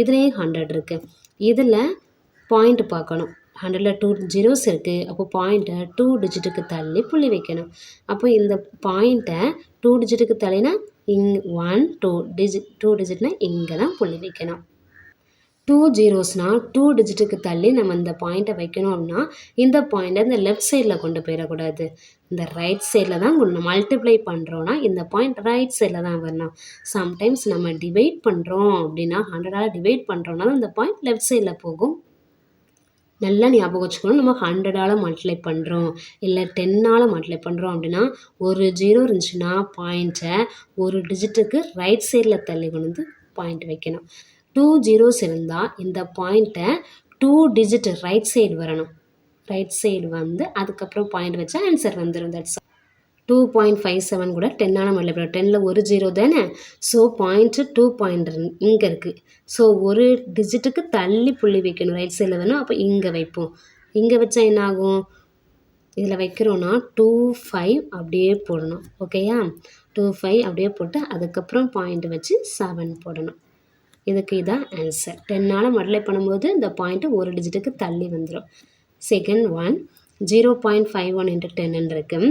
இதுலேயும் 100 இருக்குது. இதில் பாயிண்ட் பார்க்கணும். 100ல் 2 zeros இருக்குது. அப்போ பாயிண்ட்டை 2 டிஜிட்டுக்கு தள்ளி புள்ளி வைக்கணும். அப்போ இந்த பாயிண்ட்டை 2 டிஜிட்டுக்கு தள்ளினா 1 2 டிஜிட்னா இங்கே தான் புள்ளி வைக்கணும். 2 zeros 2 டிஜிட்டுக்கு தள்ளி நம்ம இந்த பாயிண்ட்டை வைக்கணும் அப்படின்னா இந்த பாயிண்ட்டை இந்த லெஃப்ட் சைடில் கொண்டு போயிடக்கூடாது, இந்த ரைட் சைடில் தான் கொண்டு மல்டிப்ளை பண்ணுறோன்னா இந்த பாயிண்ட் ரைட் சைடில் தான் வரணும். சம்டைம்ஸ் நம்ம டிவைட் பண்ணுறோம் அப்படின்னா 100ஆல் டிவைட் பண்ணுறோன்னா இந்த பாயிண்ட் லெஃப்ட் சைடில் போகும். நல்லா ஞாபகம் வச்சுக்கணும். நம்ம 100ஆல் மல்டிப்ளை பண்ணுறோம் இல்லை 10ஆல் மல்டிப்ளை பண்ணுறோம் அப்படின்னா ஒரு 0 இருந்துச்சுன்னா பாயிண்ட்டை ஒரு டிஜிட்டுக்கு ரைட் சைடில் தள்ளி கொண்டு வந்து பாயிண்ட் வைக்கணும். 2 zeros இருந்தால் இந்த பாயிண்ட்டை 2 டிஜிட் ரைட் சைடு வரணும். ரைட் சைடு வந்து அதுக்கப்புறம் பாயிண்ட் வச்சா ஆன்சர் வந்துடும். தட்ஸ் 2.57 கூட 10ஆல் மல்டிப்ளை பண்ணுறோம். 10ல் ஒரு 0 தானே. ஸோ பாயிண்ட்டு 2 பாயிண்ட் இங்கே இருக்குது. ஸோ ஒரு டிஜிட்டுக்கு தள்ளி புள்ளி வைக்கணும். ரைட் சைடில் வேணும். அப்போ இங்கே வைப்போம். இங்கே வச்சா என்ன ஆகும்? இதில் வைக்கிறோன்னா 25 அப்படியே போடணும். ஓகேயா? 25 அப்படியே போட்டு அதுக்கப்புறம் பாயிண்ட் வச்சு 7 போடணும். இதுக்கு இதான் ஆன்சர். 10ஆல் மல்டிப்ளை பண்ணும்போது இந்த பாயிண்ட்டு ஒரு டிஜிட்டுக்கு தள்ளி வந்துடும். செகண்ட் ஒன் 0.51 × 10 இருக்குது.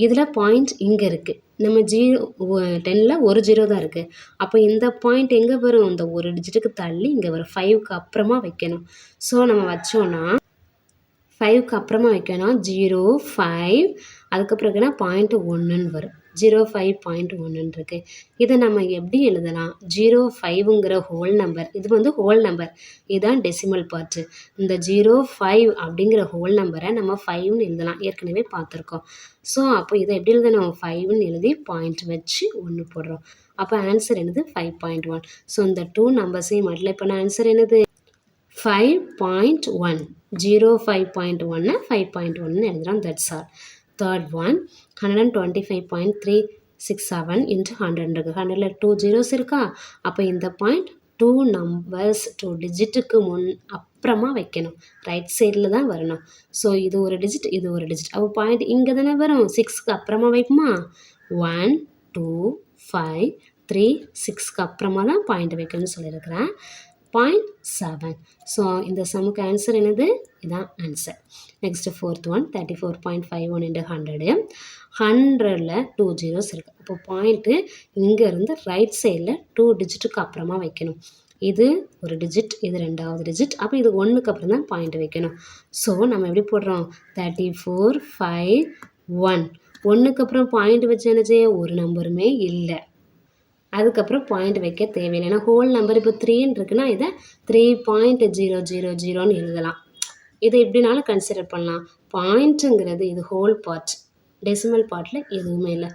இதில் பாயிண்ட் இங்கே இருக்குது. நம்ம 10ல் ஒரு 0 தான் இருக்குது. அப்போ இந்த பாயிண்ட் எங்கே வரும்? இந்த ஒரு டிஜிட்டுக்கு தள்ளி இங்கே வரும். 5க்கு அப்புறமா வைக்கணும். ஸோ நம்ம வச்சோன்னா 5க்கு அப்புறமா வைக்கணும் 0 5 அதுக்கப்புறம் இருக்குன்னா பாயிண்ட் 1ன்னு வரும். 05.1 இருக்குது. இதை நம்ம எப்படி எழுதலாம்? 05ங்கிற ஹோல் நம்பர், இது வந்து ஹோல் நம்பர், இதுதான் டெசிமல் பார்ட்டு. இந்த 05 அப்படிங்கிற ஹோல் நம்பரை நம்ம 5ன்னு எழுதலாம். ஏற்கனவே பார்த்துருக்கோம். ஸோ அப்போ இதை எப்படி எழுதணும்? 5ன்னு எழுதி பாயிண்ட் வச்சு 1 போடுறோம். அப்போ ஆன்சர் என்னது? 5.1. ஸோ இந்த 2 நம்பர்ஸையும் மல்டிப்ளை பண்ண ஆன்சர் என்னது? 5.1. 05.1 5.1 எழுதுகிறோம். That's all. Third one 125.3 6 7 into 100 இருக்குது. 100ல் 2 zeros இருக்கா? அப்போ இந்த பாயிண்ட் 2 நம்பர்ஸ் 2 டிஜிட்டுக்கு அப்புறமா வைக்கணும். ரைட் சைடில் தான் வரணும். ஸோ இது ஒரு டிஜிட், இது ஒரு டிஜிட். அப்போ பாயிண்ட் இங்கே தானே வரும். 6க்கு அப்புறமா வைக்குமா? 1 2 5 3 6க்கு அப்புறமா தான் பாயிண்ட் வைக்கணும்னு சொல்லியிருக்கிறேன். 0.7. ஸோ இந்த சம்முக்கு ஆன்சர் என்னது? இதான் answer. Next fourth one 34.51 into 100. 100ல் 2 zeros இருக்குது. அப்போ பாயிண்ட்டு இங்கேருந்து ரைட் சைடில் 2 டிஜிட்டுக்கு அப்புறமா வைக்கணும். இது ஒரு டிஜிட், இது ரெண்டாவது டிஜிட். அப்போ இது 1க்கு அப்புறம் தான் பாயிண்ட் வைக்கணும். ஸோ நம்ம எப்படி போடுறோம்? 34 5 1. 1க்கு அப்புறம் பாயிண்ட் வச்சு என்ன செய்ய? ஒரு நம்பருமே இல்லை. அதுக்கப்புறம் பாயிண்ட் வைக்க தேவையில்லை. ஏன்னா ஹோல் நம்பர் இப்போ 3ன்னு இருக்குன்னா இதை 3.000ன்னு எழுதலாம். இதை எப்படினாலும் கன்சிடர் பண்ணலாம். பாயிண்ட்டுங்கிறது இது ஹோல் பார்ட், டெசிமல் பார்ட்டில் எதுவுமே இல்லை.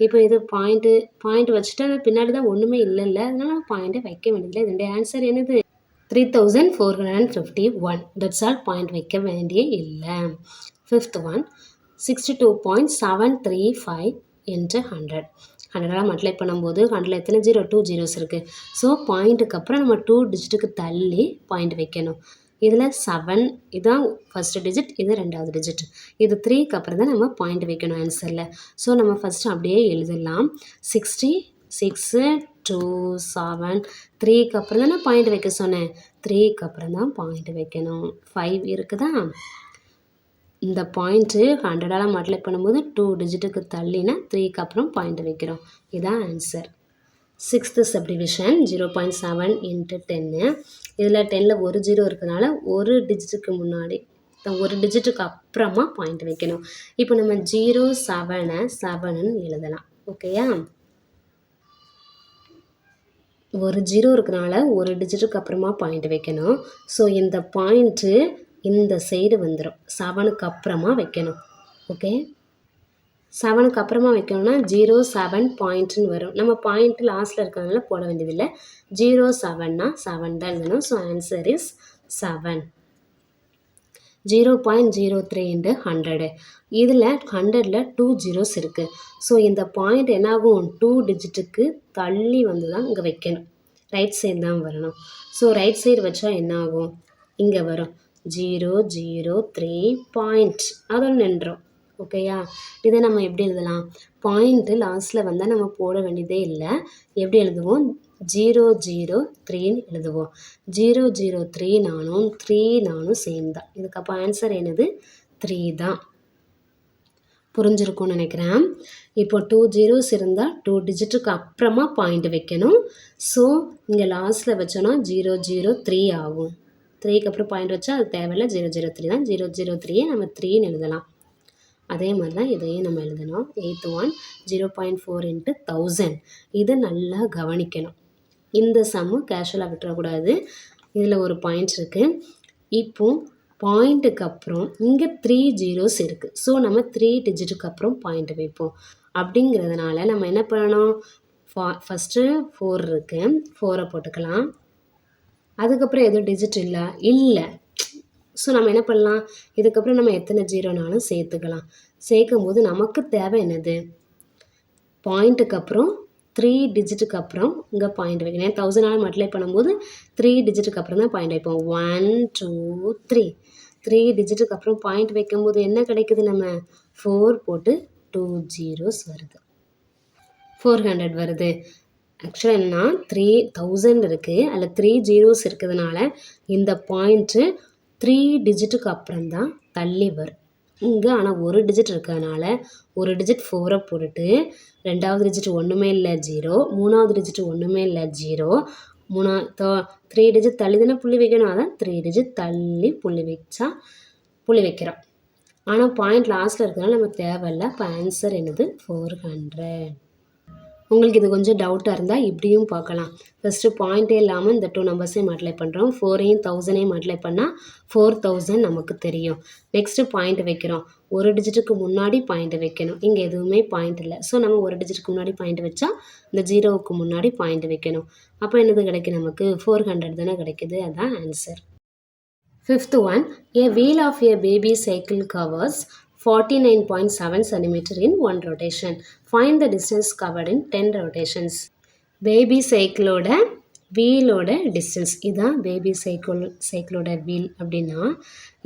இப்போ இது பாயிண்ட் வச்சுட்டு பின்னாடி தான் ஒன்றுமே இல்லைல்ல, அதனால் பாயிண்ட்டை வைக்க வேண்டியதில்லை. இதனுடைய ஆன்சர் என்னது? 3451. That's all. பாயிண்ட் வைக்க வேண்டிய இல்லை. Fifth one 62.735 into 100. 100ஆல் மல்டிப்ளை பண்ணும்போது 100ல் எத்தனை ஜீரோ? 2 zeros இருக்குது. ஸோ பாயிண்ட்டுக்கு அப்புறம் நம்ம 2 டிஜிட்டுக்கு தள்ளி பாயிண்ட் வைக்கணும். இதில் 7 இதுதான் ஃபஸ்ட்டு டிஜிட், இது ரெண்டாவது டிஜிட். இது 3க்கு அப்புறம் தான் நம்ம பாயிண்ட் வைக்கணும் ஆன்சரில். ஸோ நம்ம ஃபஸ்ட்டு அப்படியே எழுதலாம். 66 2 7 3க்கு அப்புறம் தான் நான் பாயிண்ட் வைக்க சொன்னேன். 3க்கு அப்புறம் தான் பாயிண்ட் வைக்கணும். 5 இருக்குதா? இந்த பாயிண்ட்டு 100ஆல் மல்டிப்ளை பண்ணும்போது 2 டிஜிட்டுக்கு தள்ளினா 3க்கு அப்புறம் பாயிண்ட் வைக்கிறோம். இதுதான் ஆன்சர். Sixth subdivision 0.7 into 10. இதில் 10ல் ஒரு ஜீரோ இருக்கிறதுனால ஒரு டிஜிட்டுக்கு முன்னாடி ஒரு டிஜிட்டுக்கு அப்புறமா பாயிண்ட் வைக்கணும். இப்போ நம்ம 07ன்னு எழுதலாம். ஓகேயா? ஒரு ஜீரோ இருக்கிறனால ஒரு டிஜிட்டுக்கு அப்புறமா பாயிண்ட் வைக்கணும். ஸோ இந்த பாயிண்ட்டு இந்த சைடு வந்துடும். 7க்கு அப்புறமா வைக்கணும். ஓகே, 7க்கு அப்புறமா வைக்கணும்னா 07 பாயிண்ட்னு வரும். நம்ம பாயிண்ட் லாஸ்ட்டில் இருக்கிறதுனால போட வேண்டியதில்லை. 07னா 7 தான் எழுதணும். So answer is 7. 0.03 into 100. இதில் 100ல் 2 zeros இருக்குது. ஸோ இந்த பாயிண்ட் என்னாகும்? 2 டிஜிட்டுக்கு தள்ளி வந்து தான் இங்கே வைக்கணும். ரைட் சைடு தான் வரணும். ஸோ ரைட் சைடு வச்சா என்ன ஆகும்? இங்கே வரும் 003 பாயிண்ட், அதோட நின்றோம். ஓகேயா? இதை நம்ம எப்படி எழுதலாம்? பாயிண்ட்டு லாஸ்ட்டில் வந்தால் நம்ம போட வேண்டியதே இல்லை. எப்படி எழுதுவோம்? 003ன்னு எழுதுவோம். 003 நானும் 3 நானும் சேம் தான். இதுக்கப்போ ஆன்சர் என்னது? 3 தான். புரிஞ்சிருக்கும்னு நினைக்கிறேன். இப்போ 2 zeros இருந்தால் 2 டிஜிட்டுக்கு அப்புறமா பாயிண்ட் வைக்கணும். ஸோ இங்கே லாஸ்ட்டில் வச்சோன்னா 003 ஆகும். 3க்கு அப்புறம் பாயிண்ட் வச்சா அது தேவையில்லை. 003 தான். 003யை நம்ம 3ன்னு எழுதலாம். அதே மாதிரி தான் இதையும் நம்ம எழுதணும். 8th one 0.4 into 1000. இதை நல்லா கவனிக்கணும். இந்த சம்மு கேஷுவலாக விட்டுறக்கூடாது. இதில் ஒரு பாயிண்ட் இருக்குது. இப்போ பாயிண்ட்டுக்கு அப்புறம் இங்கே 3 zeros இருக்குது. ஸோ நம்ம 3 டிஜிட்டுக்கு அப்புறம் பாயிண்ட் வைப்போம். அப்படிங்கிறதுனால நம்ம என்ன பண்ணணும்? ஃபஸ்ட்டு 4 இருக்குது, 4 போட்டுக்கலாம். அதுக்கப்புறம் எதுவும் டிஜிட் இல்லை. ஸோ நம்ம என்ன பண்ணலாம்? இதுக்கப்புறம் நம்ம எத்தனை ஜீரோனாலும் சேர்த்துக்கலாம். சேர்க்கும் போது நமக்கு தேவை என்னது? பாயிண்ட்டுக்கு அப்புறம் 3 டிஜிட்டுக்கு அப்புறம் இங்கே பாயிண்ட் வைக்கணும். 1000ஆல் மல்டிப்ளை பண்ணும்போது 3 டிஜிட்டுக்கு அப்புறம் தான் பாயிண்ட் வைப்போம். 1 2 3 3 டிஜிட்டுக்கு அப்புறம் பாயிண்ட் வைக்கும்போது என்ன கிடைக்குது? நம்ம 4 போட்டு 2 zeros வருது. 400 வருது. ஆக்சுவலாக என்னன்னா 3000 இருக்குது. அதில் 3 zeros இருக்கிறதுனால இந்த பாயிண்ட்டு 3 டிஜிட்டுக்கு அப்புறம் தான் தள்ளி வரும் இங்கே. ஆனால் ஒரு டிஜிட் இருக்கிறதுனால ஒரு டிஜிட் 4 போட்டுட்டு ரெண்டாவது டிஜிட் ஒன்றுமே இல்லை 0, மூணாவது டிஜிட் ஒன்றுமே இல்லை 0, 3 டிஜிட் தள்ளி தானே புள்ளி வைக்கணும். அதான் 3 டிஜிட் தள்ளி புள்ளி வைக்கிறோம். ஆனால் பாயிண்ட் லாஸ்ட்டில் இருக்கிறதுனால நமக்கு தேவையில்லை. இப்போ ஆன்சர் என்னது? 400. உங்களுக்கு இது கொஞ்சம் டவுட்டாக இருந்தால் இப்படியும் பார்க்கலாம். ஃபஸ்ட்டு பாயிண்ட்டே இல்லாமல் இந்த 2 நம்பர்ஸையும் மல்டிப்ளை பண்ணுறோம். 4ஐயும் 1000ஐயும் மல்டிப்ளை பண்ணால் 4000 நமக்கு தெரியும். நெக்ஸ்ட்டு பாயிண்ட் வைக்கிறோம். ஒரு டிஜிட்டுக்கு முன்னாடி பாயிண்ட் வைக்கணும். இங்கே எதுவுமே பாயிண்ட் இல்லை. ஸோ நம்ம ஒரு டிஜிட்டுக்கு முன்னாடி பாயிண்ட் வச்சா இந்த 0க்கு முன்னாடி பாயிண்ட் வைக்கணும். அப்போ என்னது கிடைக்கும்? நமக்கு 400 தானே கிடைக்குது. அதுதான் answer. 5th one, a wheel of a baby cycle covers 49.7 cm in one rotation. Find the distance covered in 10 rotations. Baby சைக்கிளோட வீலோட டிஸ்டன்ஸ் இதுதான் பேபி சைக்கிளோட வீல் அப்படின்னா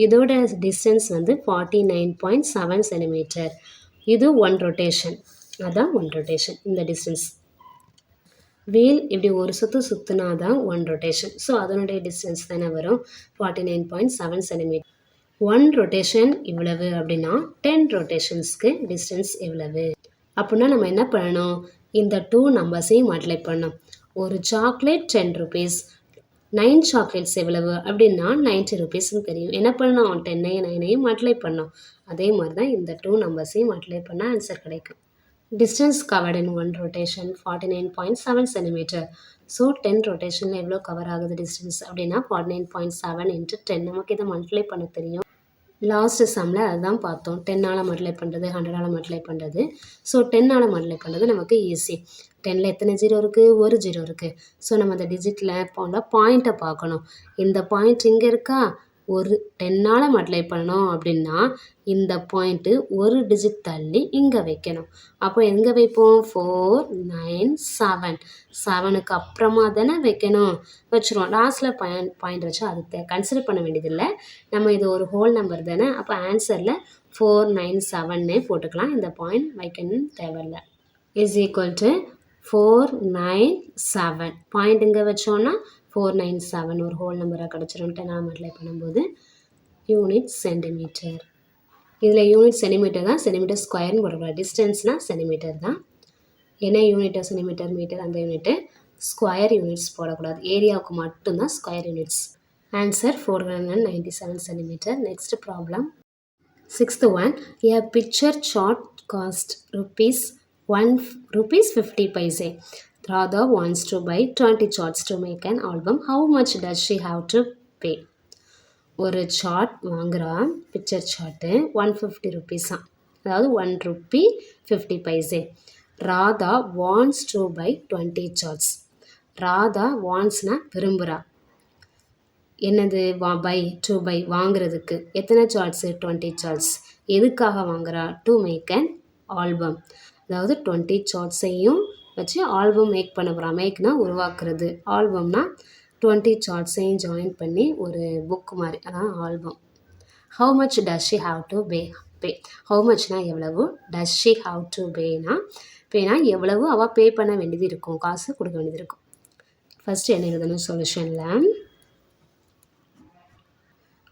இதோட டிஸ்டன்ஸ் வந்து 49.7 சென்டிமீட்டர். இது ஒன் ரொட்டேஷன், அதான் ஒன் ரொட்டேஷன் இந்த டிஸ்டன்ஸ். வீல் இப்படி ஒரு சுற்றுனா தான் ஒன் ரொட்டேஷன். ஸோ அதனுடைய டிஸ்டன்ஸ் தானே வரும் 49.7 சென்டிமீட்டர். ஒன் ரொட்டேஷன் இவ்வளவு அப்படின்னா 10 ரொட்டேஷன்ஸ்க்கு டிஸ்டன்ஸ் இவ்வளவு. அப்படின்னா நம்ம என்ன பண்ணணும், இந்த டூ நம்பர்ஸையும் மல்டிப்ளை பண்ணணும். ஒரு சாக்லேட் 10 ருபீஸ், 9 சாக்லேட்ஸ் எவ்வளவு அப்படின்னா 90 ருபீஸ்ன்னு தெரியும். என்ன பண்ணணும், 10ஐயும் 9ஐயும் மல்டிப்ளை பண்ணோம். அதே மாதிரி தான் இந்த டூ நம்பர்ஸையும் மல்டிப்ளை பண்ணால் ஆன்சர் கிடைக்கும். Distance covered in one rotation 49.7 centimetre. So 10 ரொட்டேஷனில் எவ்வளோ கவர் ஆகுது டிஸ்டன்ஸ் அப்படின்னா 49.7 × 10. நமக்கு இதை மல்டிப்ளை பண்ண தெரியும். லாஸ்ட் சம்மில் அதுதான் பார்த்தோம். 10ஆல் மல்டிப்ளை பண்ணுறது, 100ஆல் மல்டிப்ளை பண்ணுறது. ஸோ 10ஆல் மல்டிப்ளை பண்ணுறது நமக்கு ஈஸி. 10ல் எத்தனை ஜீரோ இருக்குது, ஒரு ஜீரோ இருக்குது. ஸோ நம்ம அந்த டிஜிட்டில் போல பாயிண்ட்டை பார்க்கணும். இந்த பாயிண்ட் இங்கே இருக்கா, ஒரு 10ஆல் மல்டிப்ளை பண்ணோம் அப்படின்னா இந்த பாயிண்ட்டு ஒரு டிஜிட் தள்ளி இங்கே வைக்கணும். அப்போ எங்கே வைப்போம், 4 9 7 7க்கு அப்புறமா தானே வைக்கணும். வச்சுருவோம். லாஸ்ட்டில் பாயிண்ட் வச்சா அது கன்சிடர் பண்ண வேண்டியதில்லை. நம்ம இது ஒரு ஹோல் நம்பர் தானே, அப்போ ஆன்சரில் 497 போட்டுக்கலாம். இந்த பாயிண்ட் வைக்கணும்னு தேவையில்லை. Is equal to 497. பாயிண்ட் இங்கே வச்சோன்னா 497 ஒரு ஹோல் நம்பராக கிடச்சிரும். 10ஆல் மல்டிப்ளை பண்ணும்போது யூனிட் சென்டிமீட்டர். இதில் யூனிட் சென்டிமீட்டர் தான், சென்டிமீட்டர் ஸ்கொயர்னு போடக்கூடாது. டிஸ்டன்ஸ்னால் சென்டிமீட்டர் தான். என்ன யூனிட்டு, சென்டிமீட்டர் மீட்டர் அந்த யூனிட்டு. ஸ்கொயர் யூனிட்ஸ் போடக்கூடாது. ஏரியாவுக்கு மட்டும்தான் square units. Answer 497 centimetre. Next problem. 6th one. A picture chart cost rupees 50 paise. Radha wants to buy 20 charts to make an album. How much does she have to pay? ஒரு சார்ட் வாங்குறா, பிக்சர் சார்ட்டு 150 ருபீஸா, அதாவது 1 rupee 50 paise. Radha wants to buy 20 charts. Radha வாண்ட்ஸ்னா விரும்புகிறா, என்னது பை டு பை வாங்குறதுக்கு. எத்தனை சார்ட்ஸு, 20 சார்ட்ஸ். எதுக்காக வாங்குறா, டு மேக் அன் ஆல்பம். அதாவது 20 சார்ட்ஸையும் வச்சு ஆல்பம் மேக் பண்ண போகிறான். மேக்னா உருவாக்குறது, ஆல்பம்னா 20 சார்ட்ஸையும் ஜாயின் பண்ணி ஒரு புக் மாதிரி, அதான் album. How much does she have to pay. How மச்னா எவ்வளவு, டஸ் ஷி ஹாவ் டு பேனா எவ்வளவு அவள் பே பண்ண வேண்டியது இருக்கும், காசு கொடுக்க வேண்டியது இருக்கும். ஃபஸ்ட்டு என்ன எழுதணும் சொல்யூஷனில்,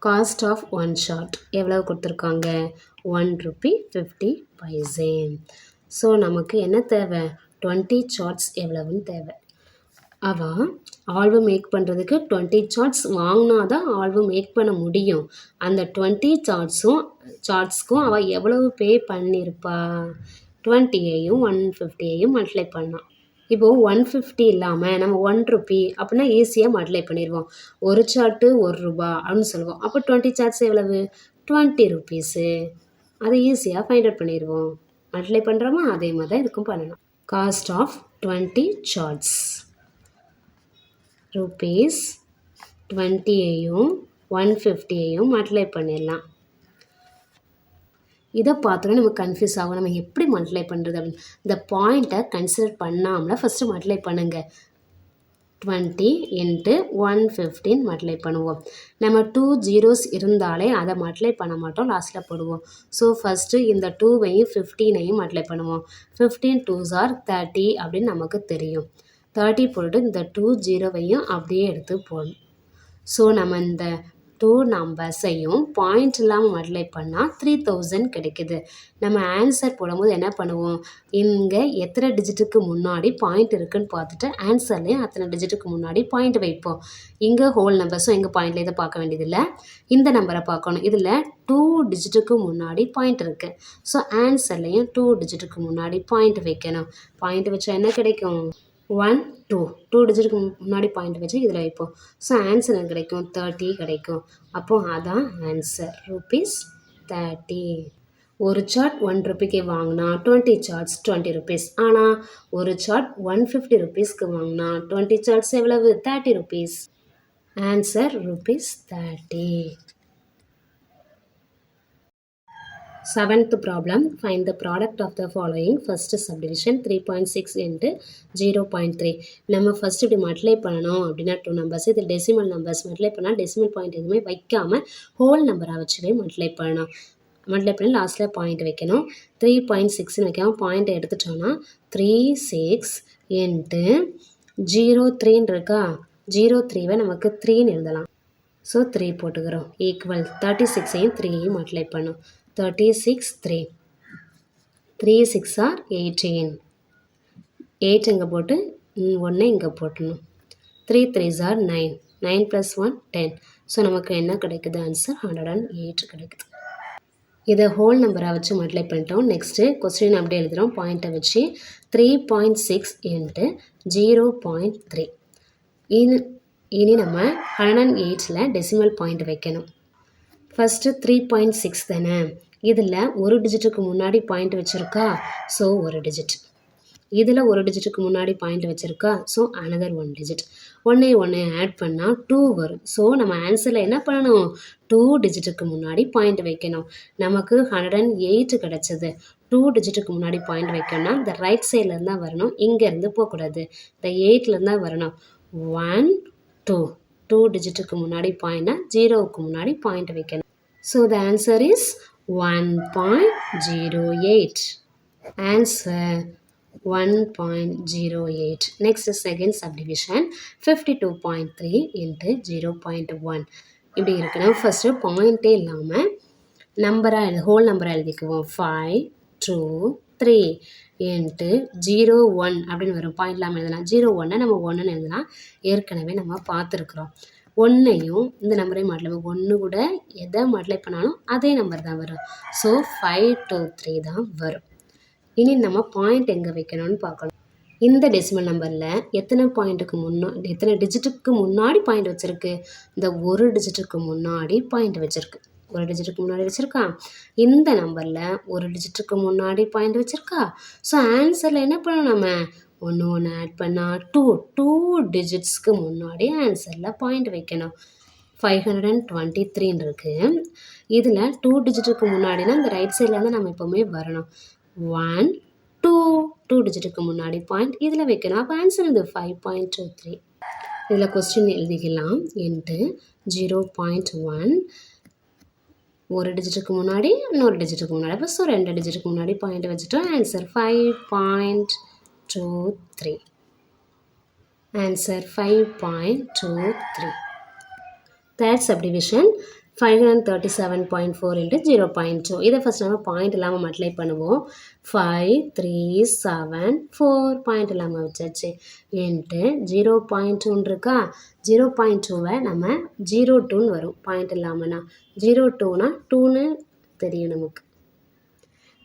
காஸ்ட் ஆஃப் ஒன் ஷார்ட் எவ்வளவு கொடுத்துருக்காங்க, 1 ரூபி 50 பைசே. ஸோ நமக்கு என்ன தேவை, 20 சார்ட்ஸ் எவ்வளவுன்னு தேவை. அவள் ஆல்பம் மேக் பண்ணுறதுக்கு 20 சார்ட்ஸ் வாங்கினா தான் ஆல்பம் மேக் பண்ண முடியும். அந்த 20 சார்ட்ஸ்க்கும் அவள் எவ்வளவு பே பண்ணியிருப்பா, 20ஐயும் 150ஐயும் மல்டிப்ளை பண்ணான். இப்போது 150 இல்லாமல் நம்ம 1 ரூபி அப்படின்னா ஈஸியாக மல்டிப்ளை பண்ணிடுவோம். ஒரு சார்ட்டு 1 ரூபா அப்படின்னு சொல்லுவோம். அப்போ 20 சார்ட்ஸ் எவ்வளவு, 20 ருபீஸு. அதை ஈஸியாக ஃபைண்ட் அவுட் பண்ணிடுவோம். மல்டிப்ளை பண்ணுறோமா, அதே மாதிரி தான் இதுக்கும் பண்ணணும். காஸ்ட் ஆஃப் 20 சார்ட்ஸ் ருபீஸ் 20ஐயும் 150ஐயும் மல்டிப்ளை பண்ணிடலாம். இதை பார்த்தோன்னா நமக்கு கன்ஃபியூஸ் ஆகும், நம்ம எப்படி மல்டிப்ளை பண்ணுறது அப்படின்னு. இந்த பாயிண்ட்டை கன்சிடர் பண்ணாமல் ஃபஸ்ட்டு மல்டிப்ளை பண்ணுங்கள். 20 × 150 மல்டிப்ளை பண்ணுவோம். நம்ம 2 ஜீரோஸ் இருந்தாலே அதை மல்டிப்ளை பண்ண மாட்டோம், லாஸ்ட்டில் போடுவோம். ஸோ ஃபஸ்ட்டு இந்த 2வையும் 15ஐயும் மல்டிப்ளை பண்ணுவோம். 15 2s are 30 அப்படின்னு நமக்கு தெரியும். 30 போட்டு இந்த 2 ஜீரோவையும் அப்படியே எடுத்து போடணும். ஸோ நம்ம இந்த 2 நம்பர்ஸையும் பாயிண்ட் இல்லாமல் மல்டிப்ளை பண்ணால் 3000 கிடைக்குது. நம்ம ஆன்சர் போடும்போது என்ன பண்ணுவோம், இங்கே எத்தனை டிஜிட்டுக்கு முன்னாடி பாயிண்ட் இருக்குதுன்னு பார்த்துட்டு ஆன்சர்லேயும் அத்தனை டிஜிட்டுக்கு முன்னாடி பாயிண்ட் வைப்போம். இங்கே ஹோல் நம்பர்ஸும் எங்கள் பாயிண்டில் இதை பார்க்க வேண்டியதில்லை, இந்த நம்பரை பார்க்கணும். இதில் 2 டிஜிட்டுக்கு முன்னாடி பாயிண்ட் இருக்குது. ஸோ ஆன்சர்லேயும் 2 டிஜிட்டுக்கு முன்னாடி பாயிண்ட் வைக்கணும். பாயிண்ட் வச்சா என்ன கிடைக்கும், 1 2 டிஜிட்டுக்கு முன்னாடி பாயிண்ட் வச்சு இதில் வைப்போம். ஸோ ஆன்சர் என்ன கிடைக்கும், 30 கிடைக்கும். அப்போது அதான் ஆன்சர், ருபீஸ் 30. ஒரு சார்ட் 1 ரூபிக்கு வாங்கினா 20 சார்ட்ஸ் 20 ருபீஸ். ஆனால் ஒரு சார்ட் 150 ருபீஸ்க்கு வாங்கினா 20 சார்ட்ஸ் எவ்வளவு, 30 rupees. Answer rupees 30. Seventh problem, find the product of the following. First subdivision 3.6 into 0.3. நம்ம ஃபர்ஸ்ட் இப்படி மல்டிப்ளை பண்ணணும் அப்படின்னா டூ நம்பர்ஸ் இது டெசிமல் நம்பர்ஸ் மல்டிப்ளை பண்ணால் டெசிமல் பாயிண்ட் எதுவுமே வைக்காமல் ஹோல் நம்பராக வச்சுவே மல்டிப்ளை பண்ணணும். மல்டிப்ளை பண்ணி லாஸ்ட்டில் பாயிண்ட் வைக்கணும். 3.6ன்னு வைக்காமல் பாயிண்ட் எடுத்துட்டோன்னா 36 இன்ட்டு 03 இருக்கா, 03வை நமக்கு 3ன்னு எழுதலாம். ஸோ 3 போட்டுக்கிறோம் ஈக்குவல் 36ஐயும் 3ஐயும் மல்டிப்ளை பண்ணும். 36 3 3 6 ஆர் 18. 8 இங்கே போட்டு 1 இங்கே போட்டணும். 3 3s ஆர் 9. 9 + 1 10. ஸோ நமக்கு என்ன கிடைக்குது? ஆன்சர் 108 கிடைக்குது. இதை ஹோல் நம்பராக வச்சு மல்டிப்ளை பண்ணிட்டோம். நெக்ஸ்ட்டு கொஸ்டின் அப்படியே எழுதுகிறோம் பாயிண்ட்டை வச்சு. 3.6 இன்ட்டு 0.3. இனி நம்ம 108ல் டெசிமல் பாயிண்ட் வைக்கணும். ஃபஸ்ட்டு 3.6 தானே, இதில் ஒரு டிஜிட்டுக்கு முன்னாடி பாயிண்ட் வச்சுருக்கா, ஸோ ஒரு டிஜிட். இதில் ஒரு டிஜிட்டுக்கு முன்னாடி பாயிண்ட் வச்சுருக்கா, ஸோ அனதர் 1 டிஜிட். ஒன்றை ஆட் பண்ணால் 2 வரும். ஸோ நம்ம ஆன்சரில் என்ன பண்ணணும்? 2 டிஜிட்டுக்கு முன்னாடி பாயிண்ட் வைக்கணும். நமக்கு 108 கிடச்சிது. 2 டிஜிட்டுக்கு முன்னாடி பாயிண்ட் வைக்கணும்னா இந்த ரைட் சைட்லேருந்து தான் வரணும், இங்கேருந்து போகக்கூடாது. இந்த 8லேருந்து தான் வரணும். 1 2 டிஜிட்டுக்கு முன்னாடி பாயிண்ட்னா 0க்கு முன்னாடி பாயிண்ட் வைக்கணும். So the answer is 1.08. Answer 1.08. Next second subdivision 52.3 into 0.1. இப்படி இருக்குன்னா ஃபஸ்ட்டு பாயிண்ட்டே இல்லாமல் நம்பராக ஹோல் நம்பராக எழுதிக்குவோம். 5 2 3 இன்ட்டு 0.1 அப்படின்னு வரும். பாயிண்ட் இல்லாமல் எழுதலாம். 0.1 நம்ம 1ன்னு எழுதலாம். ஏற்கனவே நம்ம பார்த்துருக்குறோம். 1ஐயும் இந்த நம்பரையும் மல்டிப்ளை 1 கூட எதை மல்டிப்ளை பண்ணாலும் அதே நம்பர் தான் வரும். ஸோ 523 தான் வரும். இனி நம்ம பாயிண்ட் எங்கே வைக்கணும்னு பார்க்கணும். இந்த டெசிமல் நம்பரில் எத்தனை டிஜிட்டுக்கு முன்னாடி பாயிண்ட் வச்சுருக்கு? இந்த ஒரு டிஜிட்டுக்கு முன்னாடி பாயிண்ட் வச்சுருக்கு. ஒரு டிஜிட்டுக்கு முன்னாடி வச்சுருக்கா. இந்த நம்பரில் ஒரு டிஜிட்டுக்கு முன்னாடி பாயிண்ட் வச்சுருக்கா. ஸோ ஆன்சரில் என்ன பண்ணணும்? நம்ம ஒன்று ஆட் பண்ணால் 2 டிஜிட்ஸ்க்கு முன்னாடி ஆன்சரில் பாயிண்ட் வைக்கணும். 523 இருக்குது. இதில் 2 டிஜிட்டுக்கு முன்னாடினா இந்த ரைட் சைட்லேருந்து நம்ம எப்போவுமே வரணும். 1 2 டிஜிட்டுக்கு முன்னாடி பாயிண்ட் இதில் வைக்கணும். அப்போ ஆன்சர் இது 5.23. இதில் கொஸ்டின் எழுதிக்கலாம். இன்ட்டு 0.1 ஒரு டிஜிட்டுக்கு முன்னாடி இன்னொரு டிஜிட்டுக்கு முன்னாடி, அப்போ ஸோ 2 டிஜிட்டுக்கு முன்னாடி பாயிண்ட் வச்சுட்டோம். Answer 5.23. Answer 5.23. Third subdivision 537.4 into 0.2. இதை ஃபஸ்ட் நம்ம பாயிண்ட் இல்லாமல் மல்டிப்ளை பண்ணுவோம். 5 3 7 4 பாயிண்ட் இல்லாமல் வச்சாச்சு. இன்ட்டு 0.2 இருக்கா. 0.2வை நம்ம 02ன்னு வரும் பாயிண்ட் இல்லாமல்னா. 02னா 2ன்னு தெரியும் நமக்கு.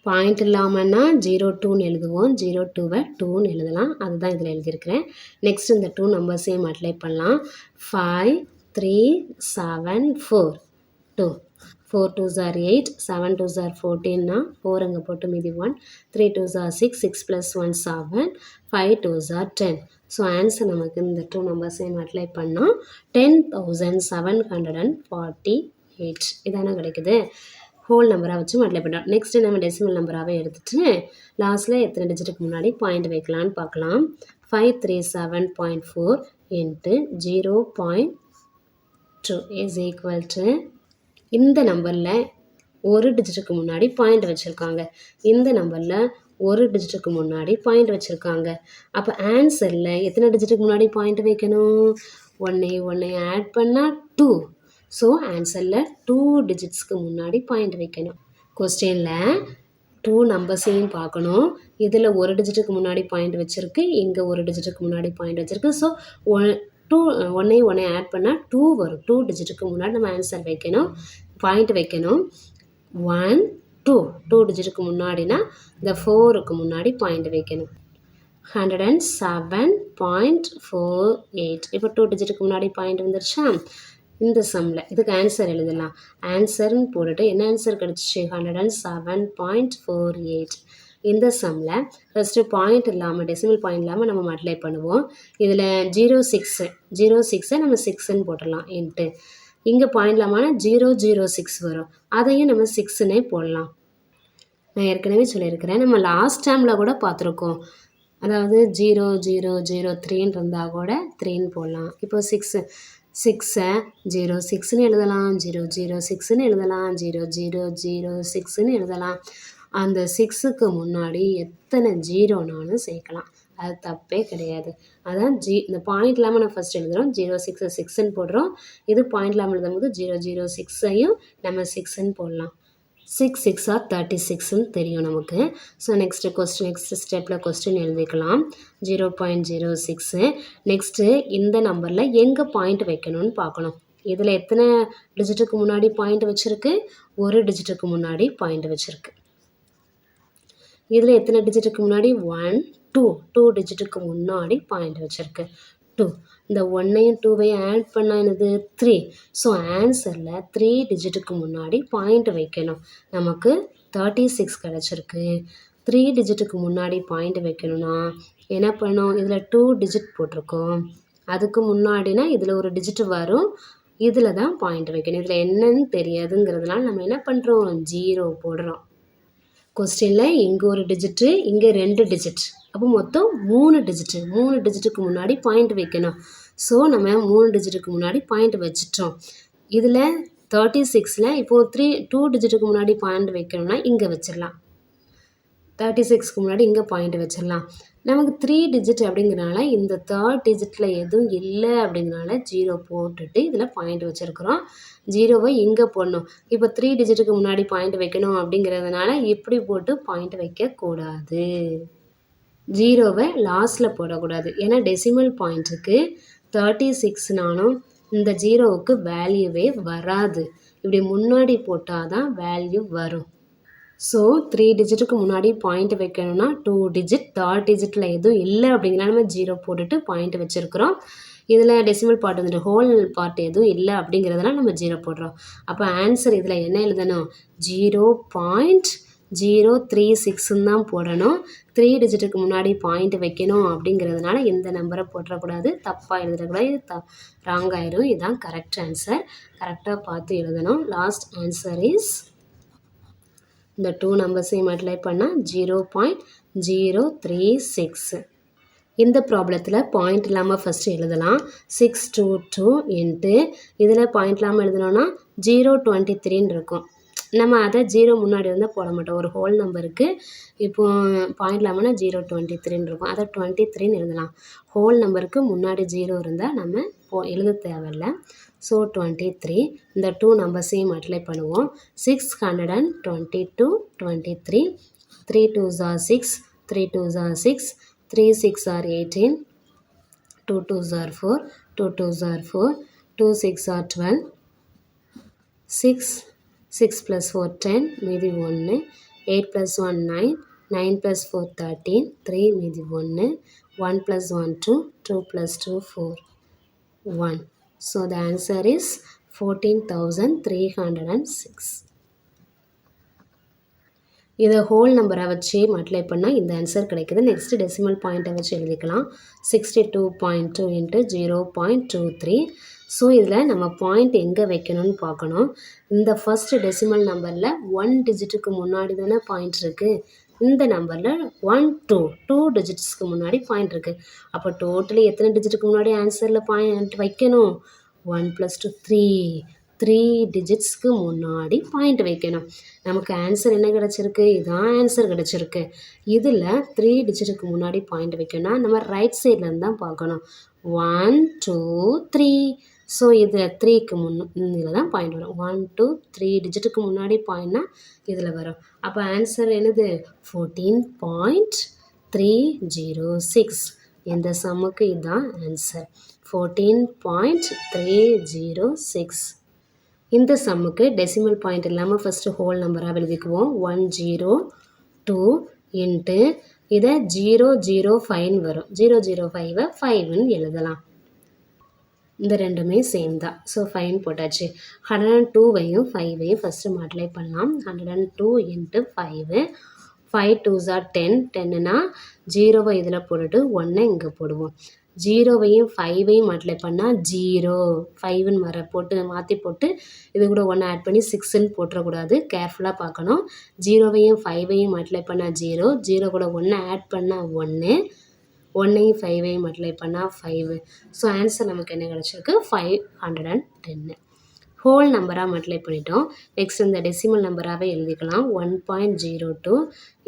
பாயிண்ட் இல்லாமல்னா 02ன்னு எழுதுவோம். 02வை 2ன்னு எழுதலாம். அதுதான் இதில் எழுதியிருக்கிறேன். நெக்ஸ்ட் இந்த 2 நம்பர்ஸையும் மல்டிப்ளை பண்ணலாம். 5 3 7 4 2 4 2s are 8 7 2s are 14னா 4 அங்கே போட்டு மீதி 1 3 2s are 6 6 + 1 7 5 2s are 10. So answer நமக்கு இந்த 2 நம்பர்ஸையும் மல்டிப்ளை பண்ணால் 10,748 இதான கிடைக்குது. ஹோல் நம்பராக வச்சு மல்டிப்ளை பண்ணுறோம். நெக்ஸ்ட்டு நம்ம டெசிமல் நம்பராகவே எடுத்துகிட்டு லாஸ்ட்டில் எத்தனை டிஜிட்டுக்கு முன்னாடி பாயிண்ட் வைக்கலான்னு பார்க்கலாம். 537.4 இன்ட்டு 0.2 இஸ் ஈக்குவல் டு இந்த நம்பரில் ஒரு டிஜிட்டுக்கு முன்னாடி பாயிண்ட் வச்சுருக்காங்க. இந்த நம்பரில் ஒரு டிஜிட்டுக்கு முன்னாடி பாயிண்ட் வச்சுருக்காங்க. அப்போ ஆன்சரில் எத்தனை டிஜிட்டுக்கு முன்னாடி பாயிண்ட் வைக்கணும்? ஒன்றை ஆட் பண்ணால் 2. ஸோ ஆன்சரில் 2 டிஜிட்ஸ்க்கு முன்னாடி பாயிண்ட் வைக்கணும். கொஸ்டினில் 2 நம்பர்ஸையும் பார்க்கணும். இதில் ஒரு டிஜிட்டுக்கு முன்னாடி பாயிண்ட் வச்சுருக்கு, இங்கே ஒரு டிஜிட்டுக்கு முன்னாடி பாயிண்ட் வச்சுருக்கு. ஸோ ஒன்றை ஆட் பண்ணால் 2 வரும். 2 டிஜிட்டுக்கு முன்னாடி நம்ம ஆன்சர் வைக்கணும், பாயிண்ட் வைக்கணும். 1 2 டிஜிட்டுக்கு முன்னாடினா இந்த 4க்கு முன்னாடி பாயிண்ட் வைக்கணும். 107.48. இப்போ 2 டிஜிட்டுக்கு முன்னாடி பாயிண்ட் வந்துருச்சா. இந்த சம்மில் இதுக்கு ஆன்சர் எழுதலாம். ஆன்சர்னு போட்டுட்டு என்ன ஆன்சர் கிடச்சிச்சு? 107.48. இந்த சம்மில் ஃபஸ்ட்டு பாயிண்ட் இல்லாமல் டெசிமல் பாயிண்ட் இல்லாமல் நம்ம மல்டிப்ளை பண்ணுவோம். இதில் 06 நம்ம 6ன்னு போட்டுடலாம். இன்ட்டு இங்கே பாயிண்ட் இல்லாமல் 006 வரும். அதையும் நம்ம 6ன்னே போடலாம். நான் ஏற்கனவே சொல்லியிருக்கிறேன், நம்ம லாஸ்ட் டைமில் கூட பார்த்துருக்கோம். அதாவது 0 0 0 3ன்னு இருந்தால் கூட 3ன்னு போடலாம். இப்போ 6 6ஐ 0 6ன்னு எழுதலாம், 0 0 6ன்னு எழுதலாம், 0 0 0 6ன்னு எழுதலாம். அந்த 6க்கு முன்னாடி எத்தனை ஜீரோனாலும் சேர்க்கலாம், அது தப்பே கிடையாது. அதான் இந்த பாயிண்ட் இல்லாமல் நான் ஃபஸ்ட் எழுதுகிறோம், 0 6 6ன்னு போடுறோம். இது பாயிண்ட் இல்லாமல் எழுதும்போது 0 0 6ஐயும் நம்ம 6ன்னு போடலாம். 6 6 ஆர் 36ன்னு தெரியும் நமக்கு. ஸோ நெக்ஸ்ட் ஸ்டெப்பில் கொஸ்டின் எழுதிக்கலாம். 0.06. நெக்ஸ்ட்டு இந்த நம்பரில் எங்கே பாயிண்ட் வைக்கணும்னு பார்க்கணும். இதில் எத்தனை டிஜிட்டுக்கு முன்னாடி பாயிண்ட் வச்சுருக்கு? ஒரு டிஜிட்டுக்கு முன்னாடி பாயிண்ட் வச்சுருக்கு. இதில் எத்தனை டிஜிட்டுக்கு முன்னாடி? 1 2 டிஜிட்டுக்கு முன்னாடி பாயிண்ட் வச்சுருக்கு. 2 இந்த 1ஐயும் 2வையும் ஆட் பண்ணால் என்னது? 3. ஸோ ஆன்சரில் 3 டிஜிட்டுக்கு முன்னாடி பாயிண்ட் வைக்கணும். நமக்கு 36 கிடச்சிருக்கு. 3 டிஜிட்டுக்கு முன்னாடி பாயிண்ட் வைக்கணும்னா என்ன பண்ணோம்? இதில் 2 டிஜிட் போட்டிருக்கோம், அதுக்கு முன்னாடினா இதில் ஒரு டிஜிட் வரும், இதில் தான் பாயிண்ட் வைக்கணும். இதில் என்னன்னு தெரியாதுங்கிறதுனால நம்ம என்ன பண்ணுறோம்? 0 போடுறோம். கொஸ்டினில் இங்கே ஒரு டிஜிட்டு, இங்கே 2 டிஜிட், அப்போ மொத்தம் 3 டிஜிட்டு. 3 டிஜிட்டுக்கு முன்னாடி பாயிண்ட் வைக்கணும். ஸோ நம்ம 3 டிஜிட்டுக்கு முன்னாடி பாயிண்ட் வச்சிட்டோம். இதில் 36ல் இப்போது 2 டிஜிட்டுக்கு முன்னாடி பாயிண்ட் வைக்கணும்னா இங்கே வச்சிடலாம். 36க்கு முன்னாடி இங்கே பாயிண்ட் வச்சிடலாம். நமக்கு 3 டிஜிட் அப்படிங்கிறனால இந்த 3rd டிஜிட்டில் எதுவும் இல்லை அப்படிங்கிறனால 0 போட்டுட்டு இதில் பாயிண்ட் வச்சுருக்குறோம். 0வை இங்கே போடணும். இப்போ 3 டிஜிட்டுக்கு முன்னாடி பாயிண்ட் வைக்கணும் அப்படிங்கிறதுனால இப்படி போட்டு பாயிண்ட் வைக்கக்கூடாது. 0வை லாஸ்ட்டில் போடக்கூடாது. ஏன்னா டெசிமல் பாயிண்ட்டுக்கு 36னாலும் இந்த 0வுக்கு வேல்யூவே வராது. இப்படி முன்னாடி போட்டால் தான் வேல்யூ வரும். ஸோ 3 டிஜிட்டுக்கு முன்னாடி பாயிண்ட் வைக்கணும்னா 2 டிஜிட், 3rd டிஜிட்டில் எதுவும் இல்லை அப்படிங்கிறனால நம்ம 0 போட்டுட்டு பாயிண்ட் வச்சுருக்குறோம். இதில் டெசிமல் பார்ட் வந்துட்டு ஹோல் பார்ட் எதுவும் இல்லை அப்படிங்கிறதுனால நம்ம 0 போடுறோம். அப்போ ஆன்சர் இதில் என்ன எழுதணும்? 0.036ன்னு தான் போடணும். 3 டிஜிட்டுக்கு முன்னாடி பாயிண்ட் வைக்கணும் அப்படிங்கிறதுனால இந்த நம்பரை போட்டுறக்கூடாது, தப்பாக எழுதக்கூடாது, ராங் ஆயிடும். இதுதான் கரெக்ட் ஆன்சர். கரெக்டாக பார்த்து எழுதணும். லாஸ்ட் ஆன்சர் இஸ் இந்த 2 நம்பர்ஸையும் மல்டிப்ளை பண்ணால் 0.036. இந்த ப்ராப்ளத்தில் பாயிண்ட் இல்லாமல் ஃபஸ்ட்டு எழுதலாம். 622 இன்ட்டு இதில் பாயிண்ட் இல்லாமல் எழுதணும்னா 023ன்னு இருக்கும். நம்ம அதை 0 முன்னாடி இருந்தால் போட மாட்டோம். ஒரு ஹோல் நம்பருக்கு இப்போது பாயிண்ட் இல்லாமல்னா 023ன்னு இருக்கும், அதை 23ன்னு எழுதலாம். ஹோல் நம்பருக்கு முன்னாடி 0 இருந்தால் நம்ம எழுத தேவையில்லை. ஸோ 23. இந்த 2 நம்பர்ஸையும் மல்டிப்ளை பண்ணுவோம். 622 23, 3 2s are 6, 3 2s are 6, 3 6 are 18, 2 2s are 4, 2 2s are 4, 2 6 are 12, 6 plus 4 10, மீதி 1, 8 plus 1 9, 9 plus 4 13, 3 மீதி 1, 1 plus 1 2, 2 plus 2 4, 1. So the answer is 14,306. இதை ஹோல் நம்பரை வச்சு மல்டிப்ளை பண்ணால் இந்த ஆன்சர் கிடைக்குது. நெக்ஸ்ட்டு டெசிமல் பாயிண்ட்டை வச்சு எழுதிக்கலாம். 62.2 இன்ட்டு 0.23. ஸோ இதில் நம்ம பாயிண்ட் எங்கே வைக்கணும்னு பார்க்கணும். இந்த ஃபஸ்ட்டு டெசிமல் நம்பரில் 1 டிஜிட்டுக்கு முன்னாடி தானே பாயிண்ட் இருக்குது. இந்த நம்பரில் 1 2 டிஜிட்ஸ்க்கு முன்னாடி பாயிண்ட் இருக்குது. அப்போ டோட்டலி எத்தனை டிஜிட்டுக்கு முன்னாடி ஆன்சரில் பாயிண்ட் வைக்கணும்? 1 + 2 3 டிஜிட்ஸ்க்கு முன்னாடி பாயிண்ட் வைக்கணும். நமக்கு ஆன்சர் என்ன கிடச்சிருக்கு? இதான் ஆன்சர் கிடச்சிருக்கு. இதில் 3 டிஜிட்டுக்கு முன்னாடி பாயிண்ட் வைக்கணும்னா நம்ம ரைட் சைட்லேருந்து தான் பார்க்கணும். 1 2 3. ஸோ இதில் 3க்கு இதில் தான் பாயிண்ட் வரும். 1 2 3 டிஜிட்டுக்கு முன்னாடி பாயிண்ட்னா இதில் வரும். அப்போ ஆன்சர் என்னது? 14.306. இந்த சம்முக்கு இதுதான் ஆன்சர், 14.306. இந்த சம்முக்கு டெசிமல் பாயிண்ட் இல்லாமல் ஃபஸ்ட்டு ஹோல் நம்பராக எழுதிக்குவோம். 102 இன்ட்டு இதை 005 வரும். 005ஐ 5ன்னு எழுதலாம். இந்த ரெண்டுமே சேம் தான். ஸோ 5 போட்டாச்சு. 102வையும் 5வையும் ஃபஸ்ட்டு மல்டிப்ளை பண்ணலாம். 102 இன்ட்டு 5, 5 2s are 10. 10னா 0வை இதில் போட்டுட்டு 1 இங்கே போடுவோம். ஜீரோவையும் ஃபைவையும் மல்டிப்ளை பண்ணால் 0 5ன்னு போட்டு மாற்றி போட்டு இது கூட 1 ஆட் பண்ணி 6ன்னு போட்டுறக்கூடாது, கேர்ஃபுல்லாக பார்க்கணும். ஜீரோவையும் ஃபைவையும் மல்டிப்ளை பண்ணால் 0, 0 கூட 1 ஆட் பண்ணால் 1, 1ஐயும் 5ஐயும் மல்டிப்ளை பண்ணால் 5. ஸோ ஆன்சர் நமக்கு என்ன கிடச்சிருக்கு? 510. ஹோல் நம்பராக மல்டிப்ளை பண்ணிட்டோம். நெக்ஸ்ட் இந்த டெசிமல் நம்பராகவே எழுதிக்கலாம். 1.02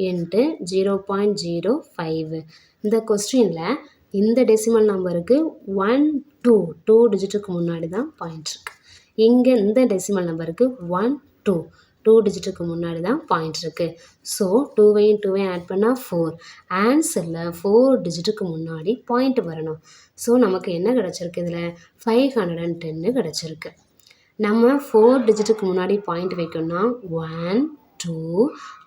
இன்ட்டு 0.05. இந்த கொஸ்டினில் இந்த டெசிமல் நம்பருக்கு 1 2 டிஜிட்டுக்கு முன்னாடி தான் பாயிண்ட் இருக்குது. இங்கே இந்த டெசிமல் நம்பருக்கு 1 2 டிஜிட்டுக்கு முன்னாடி தான் பாயிண்ட் இருக்குது. ஸோ 2ஐயும் ஆட் பண்ணால் 4. ஆன்சரில் 4 டிஜிட்டுக்கு முன்னாடி பாயிண்ட் வரணும். ஸோ நமக்கு என்ன கிடச்சிருக்கு? இதில் 510 கிடச்சிருக்கு. நம்ம 4 டிஜிட்டுக்கு முன்னாடி பாயிண்ட் வைக்கணும்னா 1 2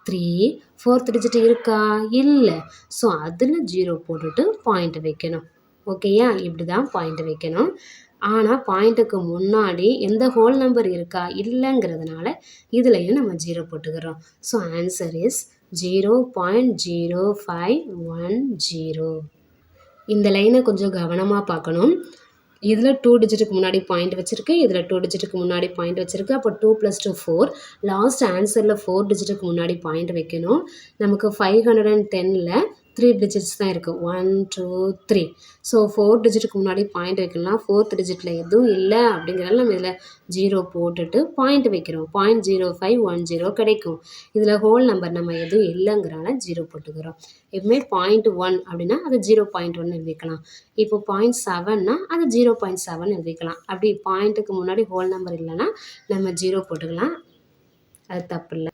3 4th டிஜிட் இருக்கா? இல்லை. ஸோ அதில் 0 போட்டுட்டு பாயிண்ட் வைக்கணும். ஓகேயா? இப்படி தான் பாயிண்ட் வைக்கணும். ஆனால் பாயிண்ட்டுக்கு முன்னாடி எந்த ஹோல் நம்பர் இருக்கா? இல்லைங்கிறதுனால இதுலையும் நம்ம 0 போட்டுக்கிறோம். So answer is 0.0510. இந்த லைனை கொஞ்சம் கவனமாக பார்க்கணும். இதில் 2 டிஜிட்டுக்கு முன்னாடி பாயிண்ட் வச்சுருக்கு, இதில் 2 டிஜிட்டுக்கு முன்னாடி பாயிண்ட் வச்சுருக்கு. அப்போ 2 + 2 4. லாஸ்ட் ஆன்சரில் 4 டிஜிட்டுக்கு முன்னாடி பாயிண்ட் வைக்கணும். நமக்கு 510ல் 3 டிஜிட்ஸ் தான் இருக்குது. 1 2 3. ஸோ 4 டிஜிட்டுக்கு முன்னாடி பாயிண்ட் வைக்கலாம். 4th டிஜிட்டில் எதுவும் இல்லை அப்படிங்கிறதால நம்ம இதில் 0 போட்டுட்டு பாயிண்ட் வைக்கிறோம். 0.0510 கிடைக்கும். இதில் ஹோல் நம்பர் நம்ம எதுவும் இல்லைங்கிறனால 0 போட்டுக்கிறோம். எப்பவுமே 0.1 அப்படின்னா அது 0.1 எழுதிக்கலாம். இப்போ 0.7னா அது 0.7 எழுதிக்கலாம். அப்படி பாயிண்ட்டுக்கு முன்னாடி ஹோல் நம்பர் இல்லைன்னா நம்ம 0 போட்டுக்கலாம். அது தப்பு இல்லை.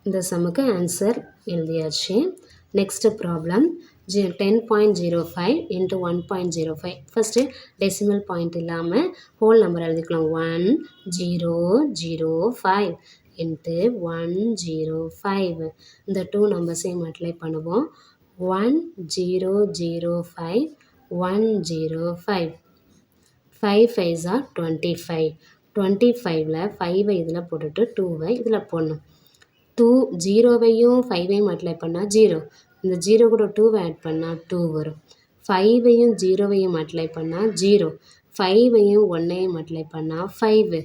இந்த சம்முக்கு ஆன்சர் எழுதியாச்சு. Next problem 10.05 into 1.05. First decimal point இல்லாமல் ஹோல் நம்பர் எழுதிக்கலாம். 1005 இன்ட்டு 105. இந்த 2 நம்பர்ஸையும் மல்டிப்ளை பண்ணுவோம். 1005 105. 5 5s are 25. 25ல் 5ஐ இதில் போட்டுட்டு 2ஐ இதில் போடணும். 0வையும் 5ஐயும் மல்டிப்ளை பண்ணால் 0. இந்த 0 கூட 2வை ஆட் பண்ணால் 2 வரும். 5ஐயும் 0வையும் மல்டிப்ளை பண்ணால் 0. 5ஐயும் 1ஐயும் மல்டிப்ளை பண்ணால் 5.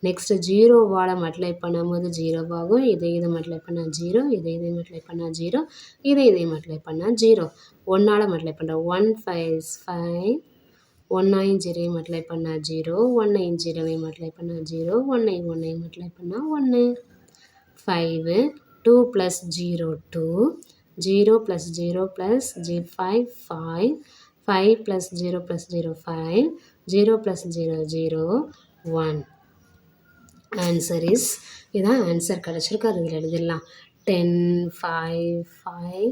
நெக்ஸ்ட்டு 0வால் மல்டிப்ளை பண்ணும்போது 0 ஆகும். இதை மல்டிப்ளை பண்ணால் 0, இதை மல்டிப்ளை பண்ணால் 0, இதை மல்டிப்ளை பண்ணால் 0. 1ஆல் மல்டிப்ளை பண்ணுறோம். 1 5 5. 1ஐயும் 0ஐயும் மல்டிப்ளை பண்ணால் 0, 1ஐயும் 0வையும் மல்டிப்ளை பண்ணால் 0, 1ஐயும் மல்டிப்ளை பண்ணால் 1. 5 2 + 0 2, 0 + 0 + 5 5, 5 + 0 + 0 5, 0 + 0 0 1. ஆன்சர் இஸ் இதான் ஆன்சர் கிடச்சிருக்கு. அது இதில் எழுதிடலாம். 10 5 5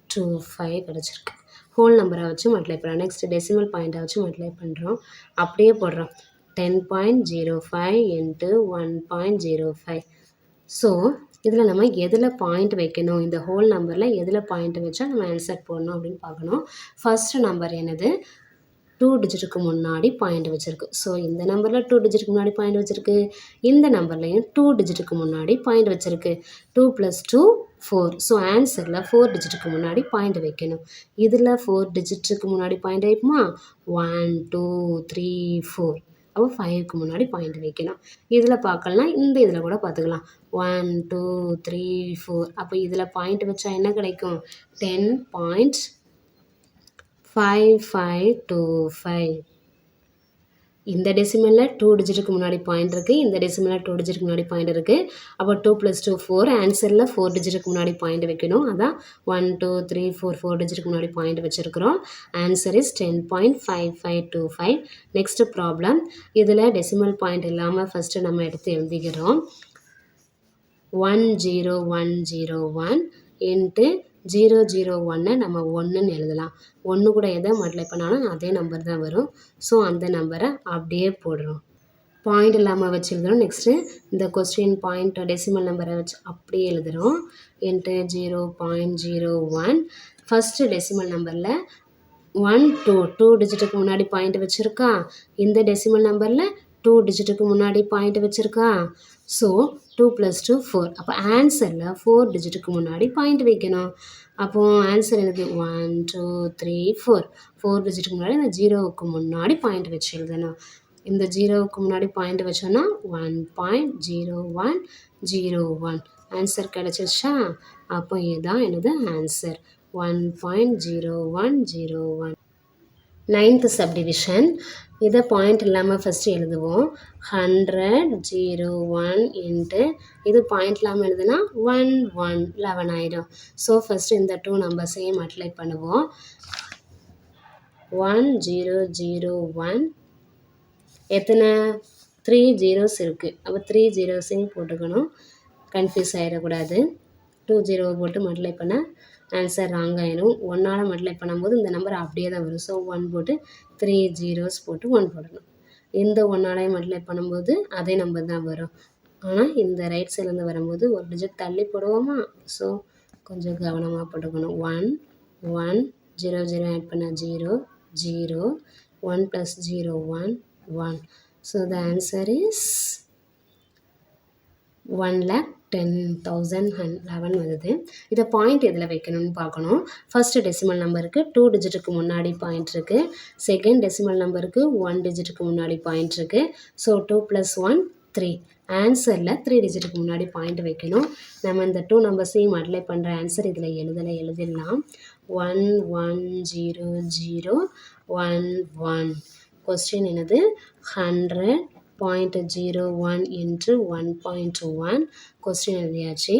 2 5 கிடச்சிருக்கு. ஹோல் நம்பரை வச்சு மல்டிப்ளை பண்ணுறோம். நெக்ஸ்ட் டெசிமல் பாயிண்ட்டை வச்சு மல்டிப்ளை பண்ணுறோம். அப்படியே போடுறோம். 10.05 இன்ட்டு 1.05. ஸோ இதில் நம்ம எதில் பாயிண்ட் வைக்கணும்? இந்த ஹோல் நம்பரில் எதில் பாயிண்ட் வச்சா நம்ம ஆன்சர் போடணும் அப்படின்னு பார்க்கணும். ஃபஸ்ட்டு நம்பர் என்னது? 2 டிஜிட்டுக்கு முன்னாடி பாயிண்ட் வச்சுருக்கு. ஸோ இந்த நம்பரில் 2 டிஜிட்டுக்கு முன்னாடி பாயிண்ட் வச்சுருக்கு. இந்த நம்பர்லையும் 2 டிஜிட்டுக்கு முன்னாடி பாயிண்ட் வச்சுருக்கு. 2 + 2 4. ஸோ ஆன்சரில் 4 டிஜிட்டுக்கு முன்னாடி பாயிண்ட் வைக்கணும். இதில் 4 டிஜிட்டுக்கு முன்னாடி பாயிண்ட் வைப்போமா? 1 2 3 4. அப்போ 5க்கு முன்னாடி பாயிண்ட் வைக்கணும். இதில் பார்க்கலாம், இந்த இதில் கூட பார்த்துக்கலாம். 1 2 3 4. அப்போ இதில் பாயிண்ட் வச்சா என்ன கிடைக்கும்? 10.5525. இந்த டெசிமலில் 2 டிஜிட்டுக்கு முன்னாடி பாயிண்ட் இருக்குது. இந்த டெசிமலில் 2 டிஜிட்டுக்கு முன்னாடி பாயிண்ட் இருக்குது. அப்போ 2 + 2 4. ஆன்சரில் 4 டிஜிட்டுக்கு முன்னாடி பாயிண்ட் வைக்கணும். அதான் 1 2 3 4 4 டிஜிட்டுக்கு முன்னாடி பாயிண்ட் வச்சுருக்கிறோம். Answer is 10.5525. Next problem. இதில் டெசிமல் பாயிண்ட் இல்லாமல் ஃபஸ்ட்டு நம்ம எடுத்து எழுதிக்கிறோம். 10101 இன்ட்டு 001 நம்ம 1ன்னு எழுதலாம். 1 கூட எதை மல்டிப்ளை பண்ணாலும் அதே நம்பர் தான் வரும். ஸோ அந்த நம்பரை அப்படியே போடுறோம். பாயிண்ட் இல்லாமல் வச்சு எழுதுகிறோம். நெக்ஸ்ட்டு இந்த கொஸ்டின் பாயிண்ட் டெசிமல் நம்பரை வச்சு அப்படியே எழுதுகிறோம். இன்ட்டு 0.01. ஃபஸ்ட்டு டெசிமல் நம்பரில் 1 2 டிஜிட்டுக்கு முன்னாடி பாயிண்ட் வச்சுருக்கா. இந்த டெசிமல் நம்பரில் 2 டிஜிட்டுக்கு முன்னாடி பாயிண்ட் வச்சுருக்கா. ஸோ 2 + 2 4. அப்போ ஆன்சரில் 4 டிஜிட்டுக்கு முன்னாடி பாயிண்ட் வைக்கணும். அப்போது ஆன்சர் என்னது 1 2 3 4. 4 டிஜிட்டுக்கு முன்னாடி இந்த ஜீரோவுக்கு முன்னாடி பாயிண்ட் வச்சு எழுதணும். இந்த ஜீரோவுக்கு முன்னாடி பாயிண்ட் வச்சோன்னா 1.0101 ஆன்சர் கிடச்சிருச்சா? அப்போ இதுதான் என்னது ஆன்சர் 1.0101. 9th subdivision. இதை பாயிண்ட் இல்லாமல் ஃபஸ்ட்டு எழுதுவோம். 100 0 1 இன்ட்டு இது பாயிண்ட் இல்லாமல் எழுதுனா 1 1 11 ஆயிடும். ஸோ ஃபஸ்ட்டு இந்த 2 நம்பர்ஸையும் மல்டிப்ளை பண்ணுவோம். 1 0 0 1 எத்தனை 3 ஜீரோஸ் இருக்குது. அப்போ 3 ஜீரோஸையும் போட்டுக்கணும், கன்ஃபியூஸ் ஆகிடக்கூடாது. 2 ஜீரோவை போட்டு மல்டிப்ளை பண்ண ஆன்சர் ராங் ஆயிடும். 1ஆல் மல்டிப்ளை பண்ணும்போது இந்த நம்பர் அப்படியே தான் வரும். ஸோ 1 போட்டு 3 ஜீரோஸ் போட்டு 1 போடணும். இந்த 1ஆலையும் மல்டிப்ளை பண்ணும்போது அதே நம்பர் தான் வரும். ஆனால் இந்த ரைட் சைட்லேருந்து வரும்போது ஒரு டிஜிட் தள்ளி போடுவோமா? ஸோ கொஞ்சம் கவனமாக போட்டுக்கணும். 1 1 0 0 ஆட் பண்ண 0 0 1 + 0 1 1. So the answer is 1,10,011 வருது. இதை பாயிண்ட் எதில் வைக்கணும்னு பார்க்கணும். ஃபர்ஸ்ட் டெசிமல் நம்பருக்கு 2 டிஜிட்டுக்கு முன்னாடி பாயிண்ட் இருக்குது. செகண்ட் டெசிமல் நம்பருக்கு 1 டிஜிட்டுக்கு முன்னாடி பாயிண்ட் இருக்குது. ஸோ 2 + 1 3. ஆன்சரில் 3 டிஜிட்டுக்கு முன்னாடி பாயிண்ட் வைக்கணும். நம்ம இந்த 2 நம்பர்ஸையும் மல்டிப்ளை பண்ணுற ஆன்சர் இதில் எழுதிடலாம். 1 1 0 0 1 1. கொஸ்டின் என்னது 100.01 இன்ட்டு 1.1. கொஸ்டின் எழுதியாச்சு.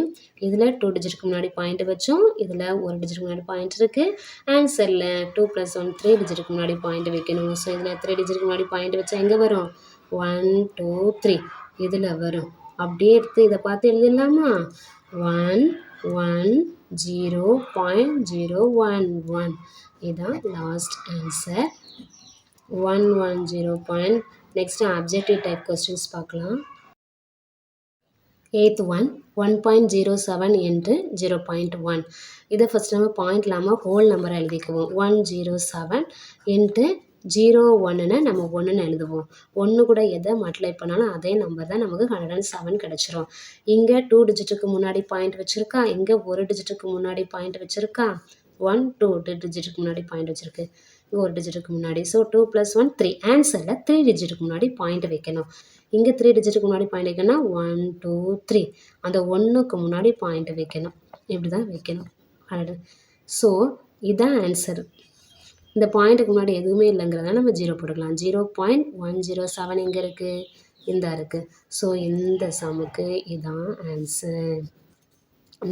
இதில் 2 டிஜிட்டுக்கு முன்னாடி பாயிண்ட் வச்சோம். இதில் 1 டிஜிட்டுக்கு முன்னாடி பாயிண்ட் இருக்குது. ஆன்சரில் 2 + 1 3 டிஜிட்டுக்கு முன்னாடி பாயிண்ட் வைக்கணும். ஸோ இதில் 3 டிஜிட்டுக்கு முன்னாடி பாயிண்ட் வச்சா எங்கே வரும்? 1 2 3 இதில் வரும். அப்படியே எடுத்து இதை பார்த்து எழுதிடலாமா? 1 1 0.011. இதுதான் last answer 110. Next objective type questions பார்க்கலாம். 8th one 1.07 into 0.1. இதை ஃபஸ்ட் நம்ம பாயிண்ட் இல்லாமல் ஹோல் நம்பரை எழுதிக்குவோம். 107 இன்ட்டு 0 நம்ம 1ன்னு எழுதுவோம். 1 கூட எதை மல்டிப்ளை பண்ணாலும் அதே நம்பர் தான் நமக்கு 107 கிடச்சிரும். இங்கே 2 டிஜிட்டுக்கு முன்னாடி பாயிண்ட் வச்சுருக்கா, இங்கே 1 டிஜிட்டுக்கு முன்னாடி பாயிண்ட் வச்சுருக்கா. 1 2 டிஜிட்டுக்கு முன்னாடி பாயிண்ட் வச்சுருக்கு, இங்கே 1 டிஜிட்டுக்கு முன்னாடி. ஸோ 2 + 1 3. ஆன்சரில் 3 டிஜிட்டுக்கு முன்னாடி பாயிண்ட் வைக்கணும். இங்கே 3 டிஜிட்டுக்கு முன்னாடி பாயிண்ட் வைக்கணும்னா 1 2 3. அந்த 1க்கு முன்னாடி பாயிண்ட் வைக்கணும். இப்படி தான் வைக்கணும். ஸோ இதுதான் ஆன்சர். இந்த பாயிண்ட்டுக்கு முன்னாடி எதுவுமே இல்லைங்கிறதால நம்ம 0 போட்டுக்கலாம். 0.107 எங்கே இருக்குது? இந்த இருக்குது. ஸோ இந்த சமுக்கு இதுதான் ஆன்சர்.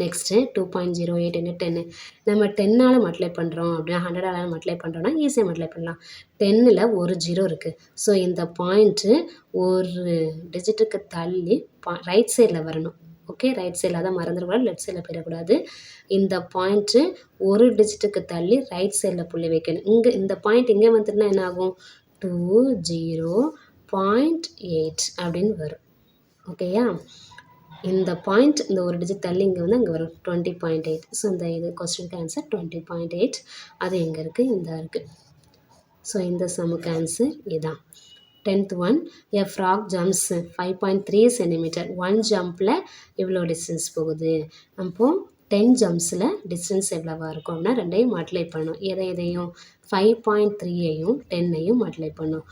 Next 2.08 into 10. நம்ம 10ஆல் மல்டிப்ளை பண்ணுறோம் அப்படின்னா 100ஆல் மல்டிப்ளை பண்ணுறோன்னா ஈஸியாக மல்டிப்ளை பண்ணலாம். 10ல் ஒரு 0 இருக்குது. ஸோ இந்த பாயிண்ட்டு ஒரு டிஜிட்டுக்கு தள்ளி ரைட் சைடில் வரணும். ஓகே, ரைட் சைடில் அதை மறந்துடக்கூடாது, லெஃப்ட் சைடில் போயிடக்கூடாது. இந்த பாயிண்ட்டு ஒரு டிஜிட்டுக்கு தள்ளி ரைட் சைடில் புள்ளி வைக்கணும். இங்கே இந்த பாயிண்ட் இங்கே வந்துட்டுனா என்ன ஆகும்? 20.8 அப்படின்னு வரும். ஓகேயா? இந்த பாயிண்ட் இந்த ஒரு டிஜிட் தள்ளி இங்கே வந்து அங்கே வரும் 20.8. ஸோ இந்த இது கொஸ்டினுக்கு ஆன்சர் 20.8. அது எங்கே இருக்குது? இந்த இருக்குது. ஸோ இந்த சமுக்கு ஆன்சர் இதுதான். 10th one, a frog jumps 5.3 cm. 1 ஜம்பில் இவ்வளோ டிஸ்டன்ஸ் போகுது. அப்போது 10 ஜம்ப்ஸில் டிஸ்டன்ஸ் எவ்வளவா இருக்கும் அப்படின்னா ரெண்டையும் மல்டிப்ளை பண்ணணும். எதையும் 5.3ஐயும் 10ஐயும் மல்டிப்ளை பண்ணணும்.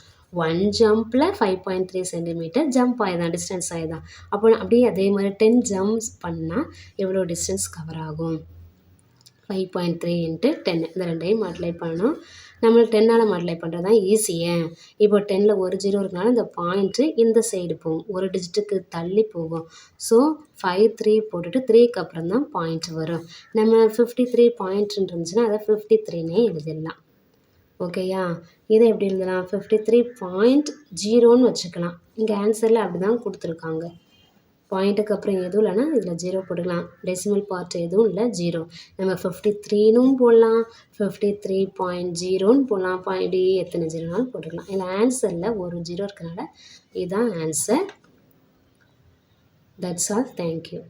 1 ஜம்பில் 5.3 சென்டிமீட்டர் ஜம்ப் ஆகிதான், டிஸ்டன்ஸ் ஆகிதான். அப்போ அப்படியே அதே மாதிரி 10 ஜம்ப்ஸ் பண்ணால் எவ்வளோ டிஸ்டன்ஸ் கவர் ஆகும்? 5.3 இன்ட்டு 10 இந்த ரெண்டையும் மல்டிப்ளை பண்ணணும். நம்மளுக்கு 10ஆல் மல்டிப்ளை பண்ணுறது தான் ஈஸியே. இப்போ 10ல் ஒரு 0 இருக்கனால இந்த பாயிண்ட்டு இந்த சைடு போகும், ஒரு டிஜிட்டுக்கு தள்ளி போகும். ஸோ 5 3 போட்டுட்டு 3க்கு அப்புறம் தான் பாயிண்ட் வரும். நம்ம 53 பாயிண்ட் இருந்துச்சுன்னா அதை 53னே எழுதிடலாம். ஓகேயா? இதை எப்படி எழுதலாம்? 53.0ன்னு வச்சுக்கலாம். இங்கே ஆன்சரில் அப்படி தான் கொடுத்துருக்காங்க. பாயிண்ட்டுக்கு அப்புறம் எதுவும் இல்லைன்னா இதில் 0 போட்டுக்கலாம். டெசிமல் பார்ட் எதுவும் இல்லை, 0. நம்ம 53னும் போடலாம், 53.0ன்னு போடலாம். இப்படி எத்தனை 0நாலும் போட்டுக்கலாம். இதில் ஆன்சரில் ஒரு 0 இருக்கனால இதுதான் ஆன்சர். That's all. தேங்க்யூ.